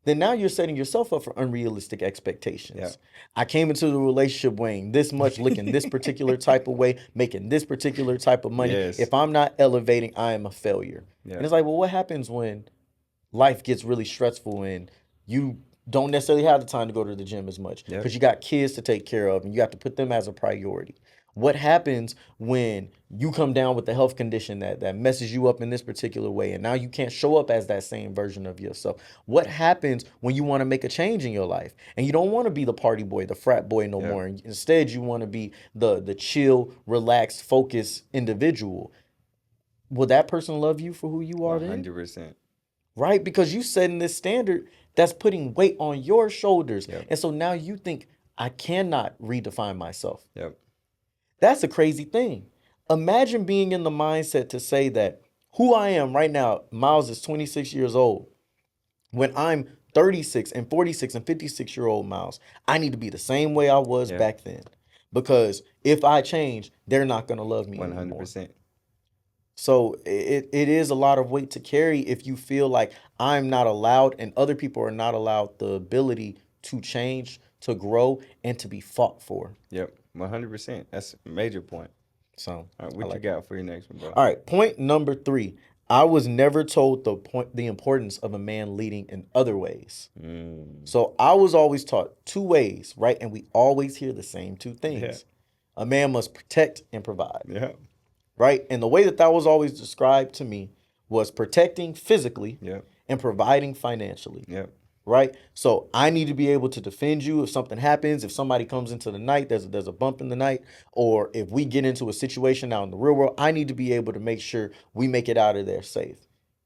Then now you're setting yourself up for unrealistic expectations. Yeah. I came into the relationship weighing this much, looking this particular type of way, making this particular type of money. Yes. If I'm not elevating, I am a failure. Yeah. And it's like, well, what happens when life gets really stressful and you don't necessarily have the time to go to the gym as much because you got kids to take care of and you have to put them as a priority? What happens when you come down with a health condition that messes you up in this particular way and now you can't show up as that same version of yourself? What happens when you want to make a change in your life and you don't want to be the party boy, the frat boy no more? And instead, you want to be the chill, relaxed, focused individual. Will that person love you for who you are then? 100%. Right? Because you setting this standard that's putting weight on your shoulders. Yep. And so now you think, I cannot redefine myself. Yep. That's a crazy thing. Imagine being in the mindset to say that who I am right now, Miles is 26 years old. When I'm 36 and 46 and 56-year-old Miles, I need to be the same way I was back then. Because if I change, they're not going to love me 100%. Anymore. So it is a lot of weight to carry if you feel like I'm not allowed and other people are not allowed the ability to change, to grow, and to be fought for. Yep, 100%. That's a major point. So, all right, what you got for your next one, bro? All right, point number 3. I was never told the importance of a man leading in other ways. So I was always taught 2 ways, right? And we always hear the same 2 things. Yeah. A man must protect and provide. Yeah. Right? And the way that was always described to me was protecting physically Yep. and providing financially. Yep. Right? So I need to be able to defend you if something happens, if somebody comes into the night, there's a bump in the night, or if we get into a situation out in the real world, I need to be able to make sure we make it out of there safe.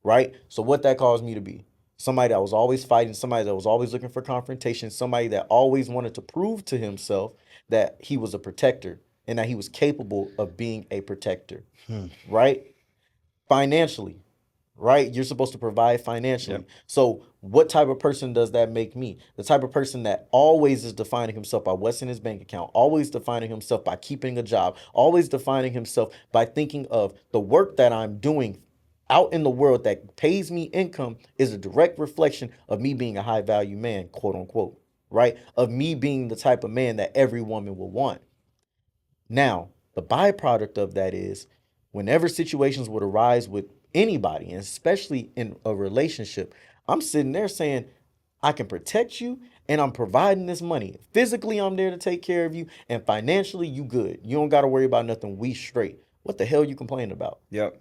Right? So what that caused me to be, somebody that was always fighting, somebody that was always looking for confrontation, somebody that always wanted to prove to himself that he was a protector and that he was capable of being a protector. Right? Financially, right? You're supposed to provide financially. Yep. So, what type of person does that make me? The type of person that always is defining himself by what's in his bank account, always defining himself by keeping a job, always defining himself by thinking of the work that I'm doing out in the world that pays me income is a direct reflection of me being a high value man, quote unquote, right? Of me being the type of man that every woman will want. Now, the byproduct of that is whenever situations would arise with anybody, and especially in a relationship, I'm sitting there saying, I can protect you and I'm providing this money. Physically, I'm there to take care of you, and financially, you good. You don't got to worry about nothing. We straight. What the hell you complaining about? Yep.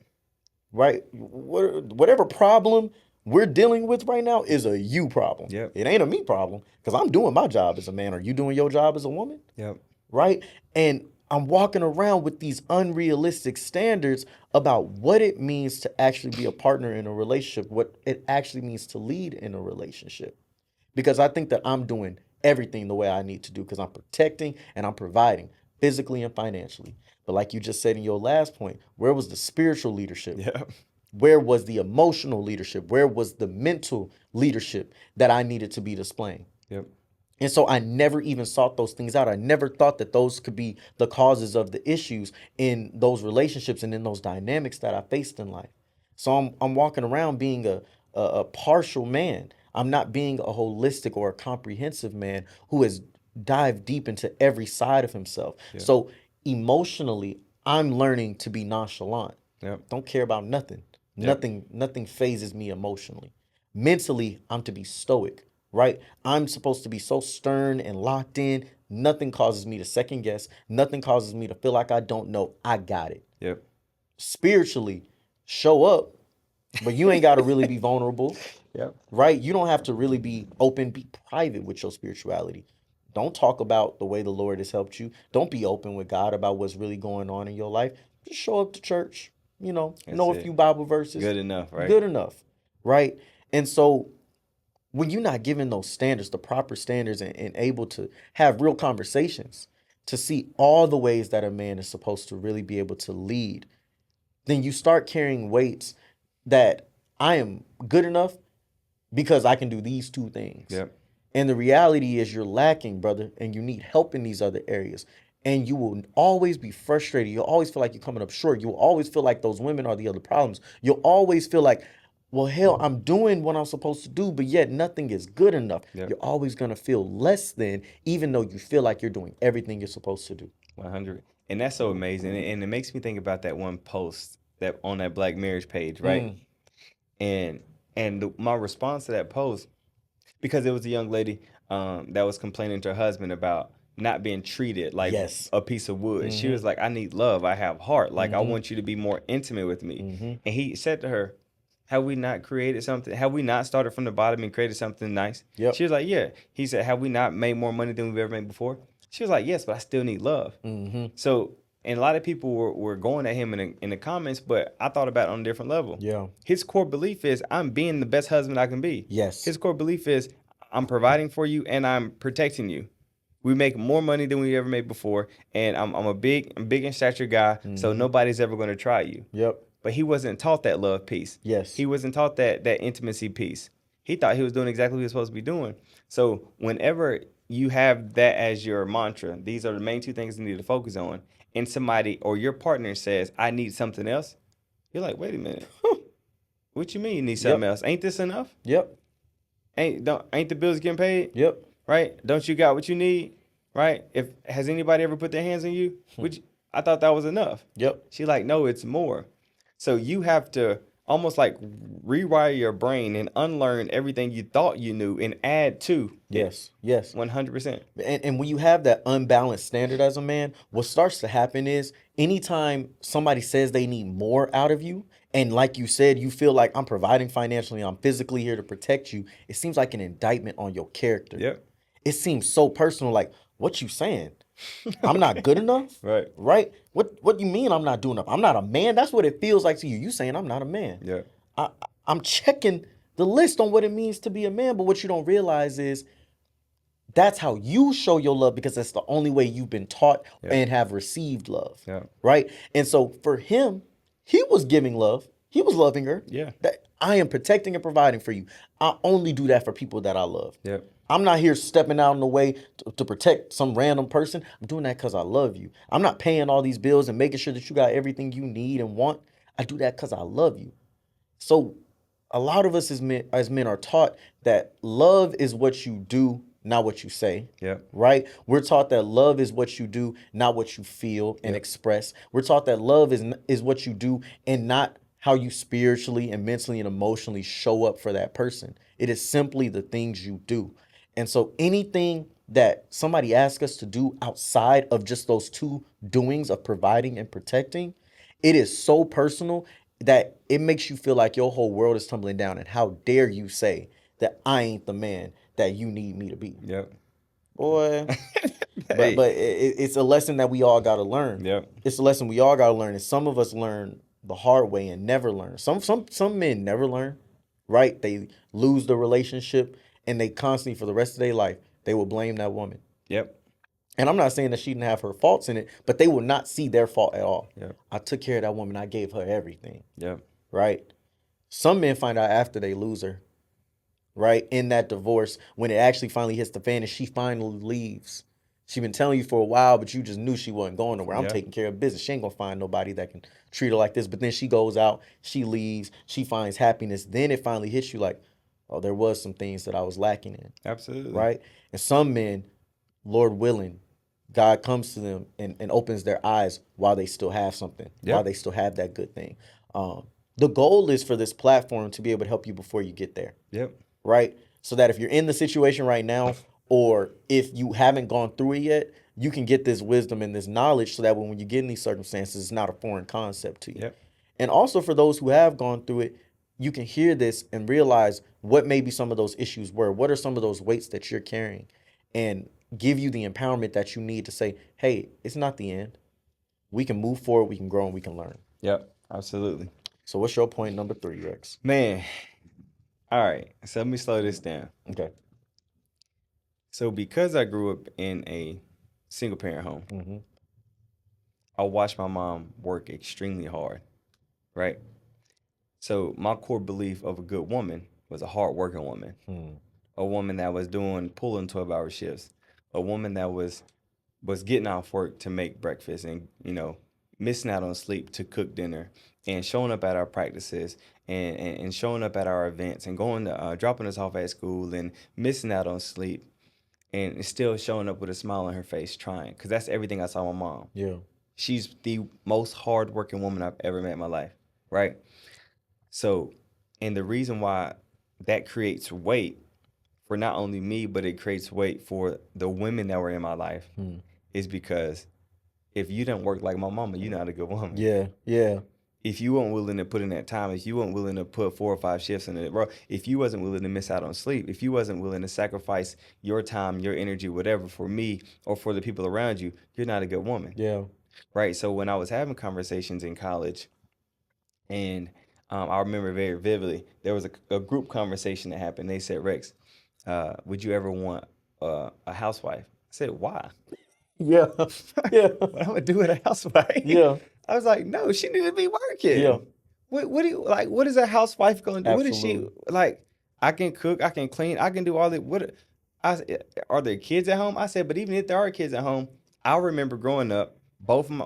Right? Whatever problem we're dealing with right now is a you problem. Yep. It ain't a me problem because I'm doing my job as a man. Are you doing your job as a woman? Yep. Right? And I'm walking around with these unrealistic standards about what it means to actually be a partner in a relationship, what it actually means to lead in a relationship. Because I think that I'm doing everything the way I need to do because I'm protecting and I'm providing physically and financially. But like you just said in your last point, where was the spiritual leadership? Yep. Where was the emotional leadership? Where was the mental leadership that I needed to be displaying? Yep. And so I never even sought those things out. I never thought that those could be the causes of the issues in those relationships and in those dynamics that I faced in life. So I'm walking around being a partial man. I'm not being a holistic or a comprehensive man who has dived deep into every side of himself. Yep. So emotionally, I'm learning to be nonchalant. Yep. Don't care about nothing. Yep. Nothing phases me emotionally. Mentally, I'm to be stoic, right? I'm supposed to be so stern and locked in. Nothing causes me to second guess. Nothing causes me to feel like I don't know. I got it. Yep. Spiritually, show up, but you ain't got to really be vulnerable, Yep. right? You don't have to really be open, be private with your spirituality. Don't talk about the way the Lord has helped you. Don't be open with God about what's really going on in your life. Just show up to church, That's know a it. few Bible verses. Good enough, right? Good enough, right? And so when you're not given those standards, the proper standards, and able to have real conversations to see all the ways that a man is supposed to really be able to lead, then you start carrying weights that I am good enough because I can do these two things. Yep. And the reality is you're lacking, brother, and you need help in these other areas. And you will always be frustrated. You'll always feel like you're coming up short. You'll always feel like those women are the other problems. You'll always feel like, well, hell, I'm doing what I'm supposed to do, but yet nothing is good enough. Yep. You're always going to feel less than, even though you feel like you're doing everything you're supposed to do. 100. And that's so amazing. And it makes me think about that one post that on that Black marriage page, right? Mm. My response to that post, because it was a young lady that was complaining to her husband about not being treated like Yes. a piece of wood. She Mm-hmm. was like, I need love. I have heart. Like, I Mm-hmm. want you to be more intimate with me. Mm-hmm. And he said to her, have we not created something? Have we not started from the bottom and created something nice? Yep. She was like, yeah. He said, have we not made more money than we've ever made before? She was like, yes, but I still need love. Mm-hmm. So, and a lot of people were going at him in the comments, but I thought about it on a different level. Yeah. His core belief is, I'm being the best husband I can be. Yes. His core belief is, I'm providing for you and I'm protecting you. We make more money than we ever made before, and I'm a big in stature guy, so nobody's ever going to try you. Yep. But he wasn't taught that love piece. Yes. He wasn't taught that intimacy piece. He thought he was doing exactly what he was supposed to be doing. So whenever you have that as your mantra, these are the main two things you need to focus on, and somebody or your partner says, I need something else, you're like, wait a minute. What you mean you need something else? Ain't this enough? Yep. Ain't the bills getting paid? Yep. Right? Don't you got what you need? Right? Has anybody ever put their hands on you? I thought that was enough. Yep. She like, no, it's more. So you have to almost like rewire your brain and unlearn everything you thought you knew and add to it. Yes, yes. 100%. And when you have that unbalanced standard as a man, what starts to happen is anytime somebody says they need more out of you, and like you said, you feel like I'm providing financially, I'm physically here to protect you, it seems like an indictment on your character. Yep. It seems so personal, like, what you saying? I'm not good enough? Right. Right? What you mean I'm not doing enough? I'm not a man? That's what it feels like to you. You saying I'm not a man. Yeah. I, I'm checking the list on what it means to be a man, but what you don't realize is that's how you show your love because that's the only way you've been taught Yeah. and have received love. Yeah. Right? And so for him, he was giving love. He was loving her. Yeah. That I am protecting and providing for you. I only do that for people that I love. Yep. I'm not here stepping out in the way to protect some random person. I'm doing that because I love you. I'm not paying all these bills and making sure that you got everything you need and want. I do that because I love you. So a lot of us as men are taught that love is what you do, not what you say. Yep. Right? We're taught that love is what you do, not what you feel and Yep. express. We're taught that love is what you do and not how you spiritually and mentally and emotionally show up for that person. It is simply the things you do. And so anything that somebody asks us to do outside of just those two doings of providing and protecting, it is so personal that it makes you feel like your whole world is tumbling down. And how dare you say that I ain't the man that you need me to be? Yep. Boy. Hey. But it's a lesson that we all got to learn. Yep. It's a lesson we all got to learn. And some of us learn the hard way and never learn. Some men never learn, right? They lose the relationship and they constantly, for the rest of their life, they will blame that woman. Yep. And I'm not saying that she didn't have her faults in it, but they will not see their fault at all. Yep. I took care of that woman. I gave her everything, Yep. right? Some men find out after they lose her, right? In that divorce, when it actually finally hits the fan and she finally leaves. She been telling you for a while, but you just knew she wasn't going nowhere. I'm Yeah. taking care of business. She ain't gonna find nobody that can treat her like this. But then she goes out, she leaves, she finds happiness. Then it finally hits you like, oh, there was some things that I was lacking in, Absolutely. right? And some men, Lord willing, God comes to them and opens their eyes while they still have something, Yep. while they still have that good thing. The goal is for this platform to be able to help you before you get there, Yep. right? So that if you're in the situation right now, or if you haven't gone through it yet, you can get this wisdom and this knowledge so that when you get in these circumstances, it's not a foreign concept to you. Yep. And also for those who have gone through it, you can hear this and realize what maybe some of those issues were. What are some of those weights that you're carrying? And give you the empowerment that you need to say, hey, it's not the end. We can move forward, we can grow, and we can learn. Yep. Absolutely. So what's your point number 3, Rex? Man. All right. So let me slow this down. Okay. So because I grew up in a single parent home, Mm-hmm. I watched my mom work extremely hard, right? So my core belief of a good woman was a hardworking woman, a woman that was pulling 12-hour shifts, a woman that was getting off work to make breakfast and, missing out on sleep to cook dinner and showing up at our practices and showing up at our events and going to dropping us off at school and missing out on sleep and still showing up with a smile on her face trying, because that's everything I saw my mom. Yeah. She's the most hardworking woman I've ever met in my life, right? So, and the reason why that creates weight for not only me, but it creates weight for the women that were in my life is because if you don't work like my mama, you're not a good woman. Yeah. Yeah. If you weren't willing to put in that time, if you weren't willing to put 4 or 5 shifts in a row, if you wasn't willing to miss out on sleep, if you wasn't willing to sacrifice your time, your energy, whatever, for me or for the people around you, you're not a good woman. Yeah. Right? So when I was having conversations in college, and I remember very vividly, there was a group conversation that happened. They said, Rex, would you ever want a housewife? I said, why? Yeah. Yeah. What I'm gonna do with a housewife? Yeah. I was like, no, she need to be working. Yeah. What do you like? What is a housewife gonna do? What is she Absolutely. like? I can cook, I can clean, I can do all that. Are there kids at home? I said, but even if there are kids at home, I remember growing up,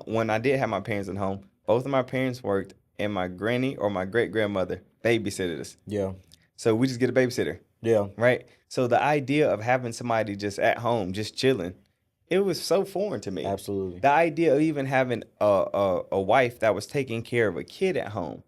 when I did have my parents at home, both of my parents worked, and my granny or my great grandmother babysitted us. Yeah. So we just get a babysitter, Yeah. right? So the idea of having somebody just at home, just chilling, it was so foreign to me. Absolutely. The idea of even having a wife that was taking care of a kid at home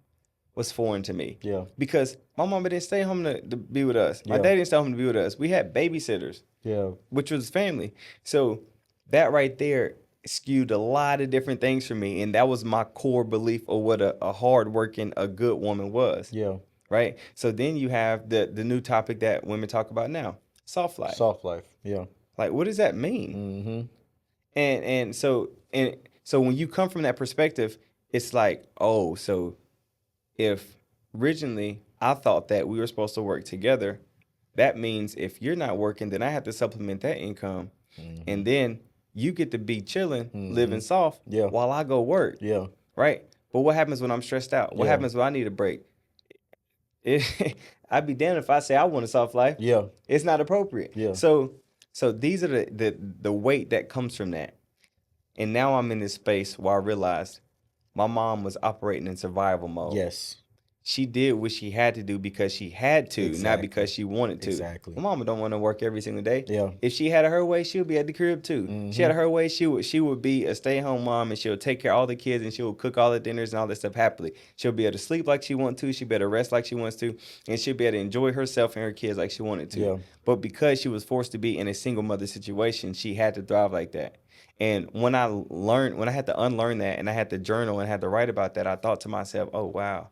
was foreign to me Yeah. because my mama didn't stay home to be with us. My Yeah. dad didn't stay home to be with us. We had babysitters, Yeah. which was family. So that right there skewed a lot of different things for me. And that was my core belief of what a hardworking, a good woman was. Yeah. Right. So then you have the new topic that women talk about now, soft life. Soft life. Yeah. Like, what does that mean? Mm-hmm. And so when you come from that perspective, it's like, oh, so if originally I thought that we were supposed to work together, that means if you're not working, then I have to supplement that income. Mm-hmm. And then you get to be chilling, Mm-hmm. living soft Yeah. while I go work, Yeah. right? But what happens when I'm stressed out? What Yeah. happens when I need a break? I'd be damned if I say I want a soft life. Yeah. It's not appropriate. Yeah. So these are the weight that comes from that. And now I'm in this space where I realized my mom was operating in survival mode. Yes. She did what she had to do because she had to, not because Exactly. she wanted to. Exactly. My mama don't want to work every single day. Yeah. If she had it her way, she would be at the crib too. She Mm-hmm. had it her way, she would be a stay-at-home mom and she'll take care of all the kids and she'll cook all the dinners and all that stuff happily. She'll be able to sleep like she wants to, she'll be able to rest like she wants to, and she'll be able to enjoy herself and her kids like she wanted to. Yeah. But because she was forced to be in a single mother situation, she had to thrive like that. And when I had to unlearn that and I had to journal and had to write about that, I thought to myself, oh wow,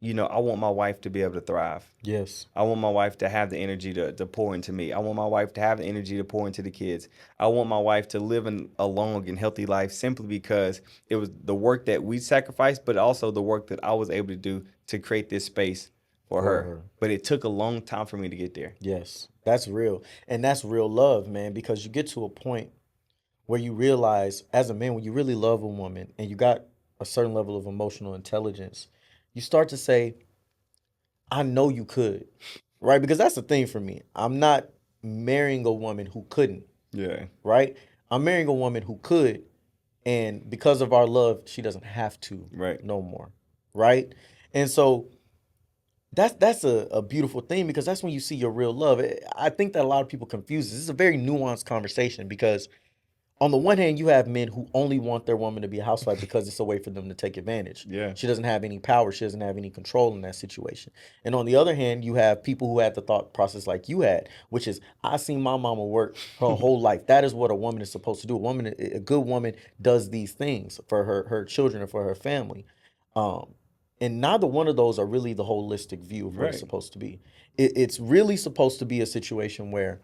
I want my wife to be able to thrive. Yes. I want my wife to have the energy to pour into me. I want my wife to have the energy to pour into the kids. I want my wife to live a long and healthy life simply because it was the work that we sacrificed, but also the work that I was able to do to create this space for For her. her. But it took a long time for me to get there. Yes. That's real. And that's real love, man, because you get to a point where you realize as a man, when you really love a woman and you got a certain level of emotional intelligence, you start to say, I know you could, right? Because that's the thing for me. I'm not marrying a woman who couldn't, Yeah. right? I'm marrying a woman who could, and because of our love, she doesn't have to Right. no more, right? And so that's a beautiful thing because that's when you see your real love. I think that a lot of people confuse this. This is a very nuanced conversation because on the one hand, you have men who only want their woman to be a housewife because it's a way for them to take advantage. Yeah. She doesn't have any power. She doesn't have any control in that situation. And on the other hand, you have people who had the thought process like you had, which is, I seen my mama work her whole life. That is what a woman is supposed to do. A good woman does these things for her children and for her family. Um, and neither one of those are really the holistic view of what it's Right. supposed to be. It's really supposed to be a situation where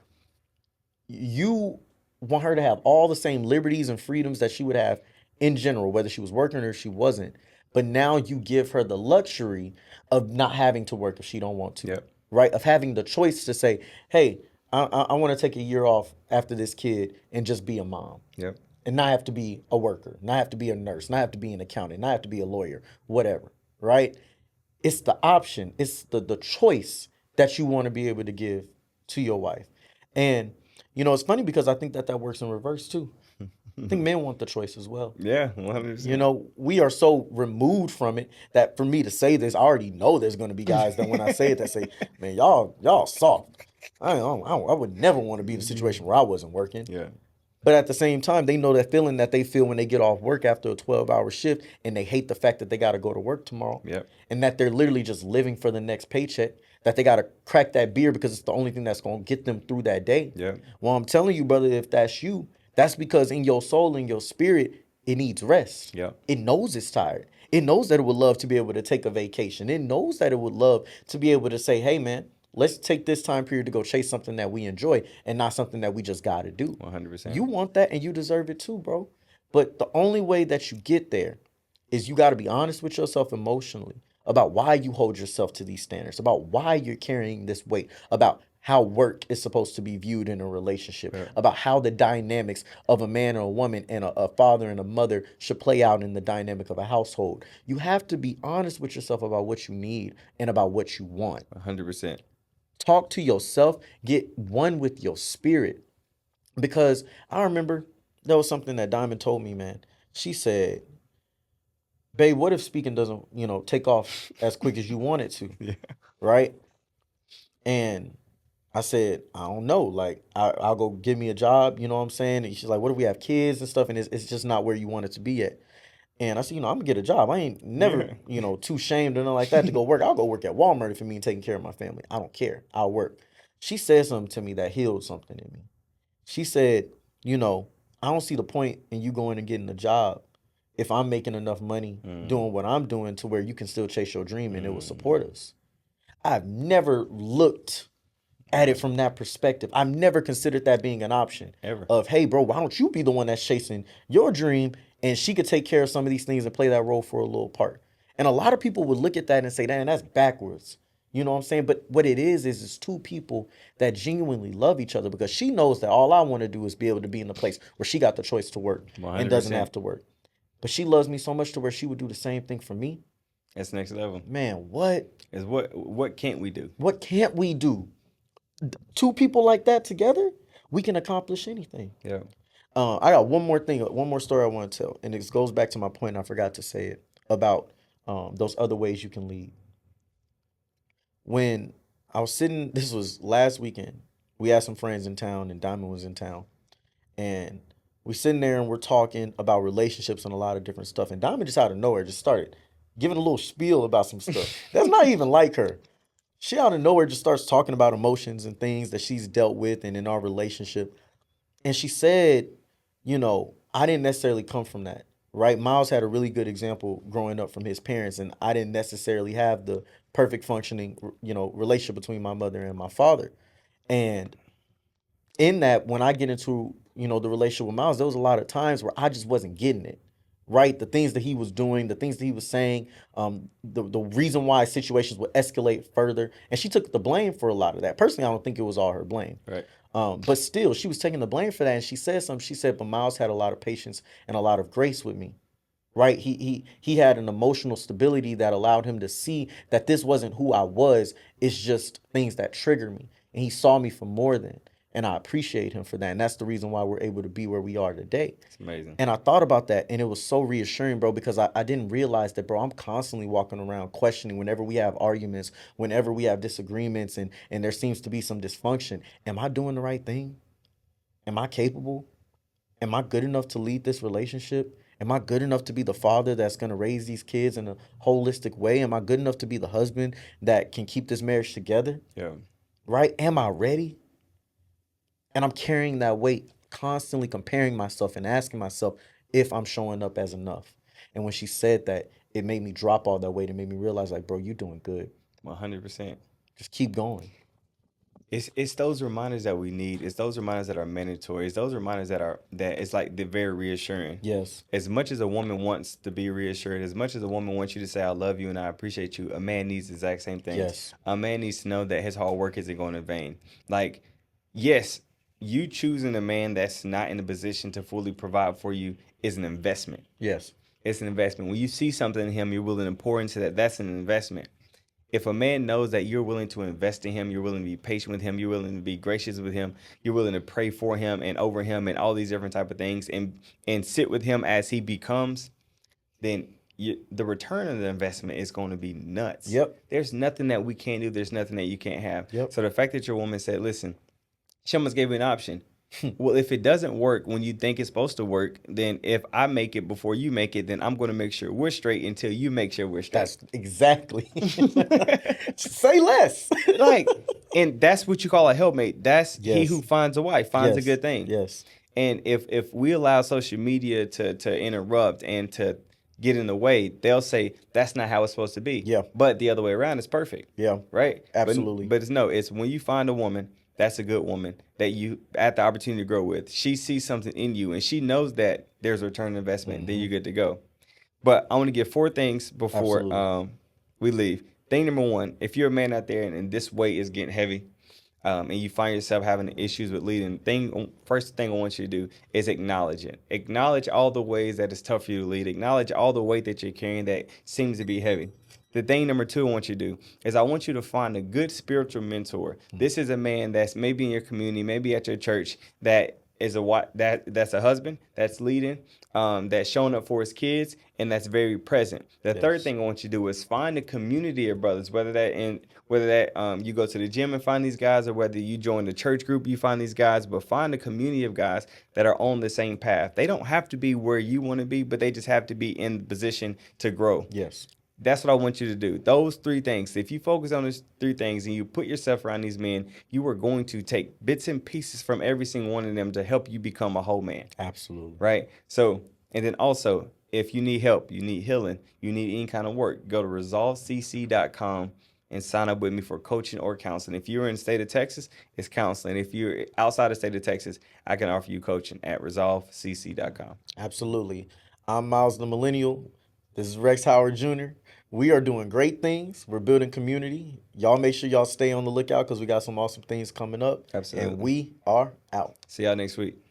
you want her to have all the same liberties and freedoms that she would have in general, whether she was working or she wasn't. But now you give her the luxury of not having to work if she don't want to, Yep. right? Of having the choice to say, hey, I want to take a year off after this kid and just be a mom Yep. and not have to be a worker, not have to be a nurse, not have to be an accountant, not have to be a lawyer, whatever, right? It's the option, it's the choice that you want to be able to give to your wife. And it's funny because I think that that works in reverse too. I think men want the choice as well. Yeah. 100%. We are so removed from it that for me to say this, I already know there's going to be guys that when I say it, that say, "Man, y'all soft." I would never want to be in a situation where I wasn't working. Yeah. But at the same time, they know that feeling that they feel when they get off work after a 12-hour shift and they hate the fact that they got to go to work tomorrow Yep. and that they're literally just living for the next paycheck, that they got to crack that beer because it's the only thing that's going to get them through that day. Yep. Well, I'm telling you, brother, if that's you, that's because in your soul, in your spirit, it needs rest. Yep. It knows it's tired. It knows that it would love to be able to take a vacation. It knows that it would love to be able to say, hey, man, let's take this time period to go chase something that we enjoy and not something that we just got to do. 100%. You want that and you deserve it too, bro. But the only way that you get there is you got to be honest with yourself emotionally about why you hold yourself to these standards, about why you're carrying this weight, about how work is supposed to be viewed in a relationship, Yeah. about how the dynamics of a man or a woman and a father and a mother should play out in the dynamic of a household. You have to be honest with yourself about what you need and about what you want. 100%. Talk to yourself, get one with your spirit. Because I remember there was something that Diamond told me, man. She said, babe, what if speaking doesn't, take off as quick as you want it to? Yeah. Right? And I said, I don't know. Like, I'll go give me a job, you know what I'm saying? And she's like, what if we have kids and stuff? And it's just not where you want it to be at. And I said, I'm gonna get a job. I ain't never, too shamed or nothing like that to go work. I'll go work at Walmart if it means taking care of my family. I don't care. I'll work. She said something to me that healed something in me. She said, you know, I don't see the point in you going and getting a job if I'm making enough money Mm, doing what I'm doing to where you can still chase your dream and it will support mm, us. I've never looked at it right. from that perspective. I've never considered that being an option Ever. of, hey, bro, why don't you be the one that's chasing your dream and she could take care of some of these things and play that role for a little part. And a lot of people would look at that and say, damn, that's backwards. You know what I'm saying? But what it is it's two people that genuinely love each other because she knows that all I want to do is be able to be in a place where she got the choice to work and doesn't 100%. have to work. But she loves me so much to where she would do the same thing for me. That's next level. Man, what? Is what can't we do? What can't we do? Two people like that together, we can accomplish anything. Yeah. I got one more thing, one more story I want to tell, and it goes back to my point. I forgot to say it about those other ways you can lead. When I was sitting, this was last weekend. We had some friends in town, and Diamond was in town, and we sitting there and we're talking about relationships and a lot of different stuff. And Diamond just out of nowhere just started giving a little spiel about some stuff that's not even like her. She out of nowhere just starts talking about emotions and things that she's dealt with and in our relationship. And she said, I didn't necessarily come from that, right? Miles had a really good example growing up from his parents, and I didn't necessarily have the perfect functioning, relationship between my mother and my father. And in that, when I get into, the relationship with Miles, there was a lot of times where I just wasn't getting it. Right, the things that he was doing, the things that he was saying, the reason why situations would escalate further, and she took the blame for a lot of that. Personally, I don't think it was all her blame, Right. but still, she was taking the blame for that. And she said something. She said, "But Miles had a lot of patience and a lot of grace with me." Right? He had an emotional stability that allowed him to see that this wasn't who I was. It's just things that trigger me, and he saw me for more than. And I appreciate him for that. And that's the reason why we're able to be where we are today. It's amazing. And I thought about that, and it was so reassuring, bro, because I didn't realize that, bro. I'm constantly walking around questioning whenever we have arguments, whenever we have disagreements, and there seems to be some dysfunction. Am I doing the right thing? Am I capable? Am I good enough to lead this relationship? Am I good enough to be the father that's going to raise these kids in a holistic way? Am I good enough to be the husband that can keep this marriage together? Yeah. Right? Am I ready? And I'm carrying that weight, constantly comparing myself and asking myself if I'm showing up as enough. And when she said that, it made me drop all that weight and made me realize, like, bro, you're doing good. 100%. Just keep going. It's those reminders that we need. It's those reminders that are mandatory. It's those reminders that it's like they're very reassuring. Yes. As much as a woman wants to be reassured, as much as a woman wants you to say I love you and I appreciate you, a man needs the exact same things. Yes. A man needs to know that his hard work isn't going in vain. Like, yes, you choosing a man that's not in a position to fully provide for you is an investment. Yes. It's an investment. When you see something in him, you're willing to pour into that. That's an investment. If a man knows that you're willing to invest in him, you're willing to be patient with him, you're willing to be gracious with him, you're willing to pray for him and over him and all these different type of things, and sit with him as he becomes, then the return on the investment is going to be nuts. Yep. There's nothing that we can't do. There's nothing that you can't have. Yep. So the fact that your woman said, "Listen, she almost gave you an option." Well, if it doesn't work when you think it's supposed to work, then if I make it before you make it, then I'm going to make sure we're straight until you make sure we're straight. That's exactly. Say less. Like, and that's what you call a helpmate. That's he Yes. who finds a wife finds a Yes. good thing. Yes. And if we allow social media to interrupt and to get in the way, they'll say that's not how it's supposed to be. Yeah. But the other way around is perfect. Yeah. Right? Absolutely. But it's no, it's when you find a woman that's a good woman that you had the opportunity to grow with. She sees something in you and she knows that there's a return on investment, then you're good to go. But I want to give four things before Absolutely. we leave. Thing number one, if you're a man out there and this weight is getting heavy, and you find yourself having issues with leading, first thing I want you to do is acknowledge it. Acknowledge all the ways that it's tough for you to lead. Acknowledge all the weight that you're carrying that seems to be heavy. The thing number two I want you to do is I want you to find a good spiritual mentor. This is a man that's maybe in your community, maybe at your church, that is that's a husband that's leading, that's showing up for his kids, and that's very present. The third Yes. thing I want you to do is find a community of brothers, whether that you go to the gym and find these guys, or whether you join the church group, you find these guys, but find a community of guys that are on the same path. They don't have to be where you want to be, but they just have to be in the position to grow. Yes. That's what I want you to do. Those three things. If you focus on those three things and you put yourself around these men, you are going to take bits and pieces from every single one of them to help you become a whole man. Absolutely. Right? So, and then also, if you need help, you need healing, you need any kind of work, go to resolvecc.com and sign up with me for coaching or counseling. If you're in the state of Texas, it's counseling. If you're outside the state of Texas, I can offer you coaching at resolvecc.com. Absolutely. I'm Miles the Millennial. This is Rex Howard Jr. We are doing great things. We're building community. Y'all make sure y'all stay on the lookout because we got some awesome things coming up. And Absolutely. we are out. See y'all next week.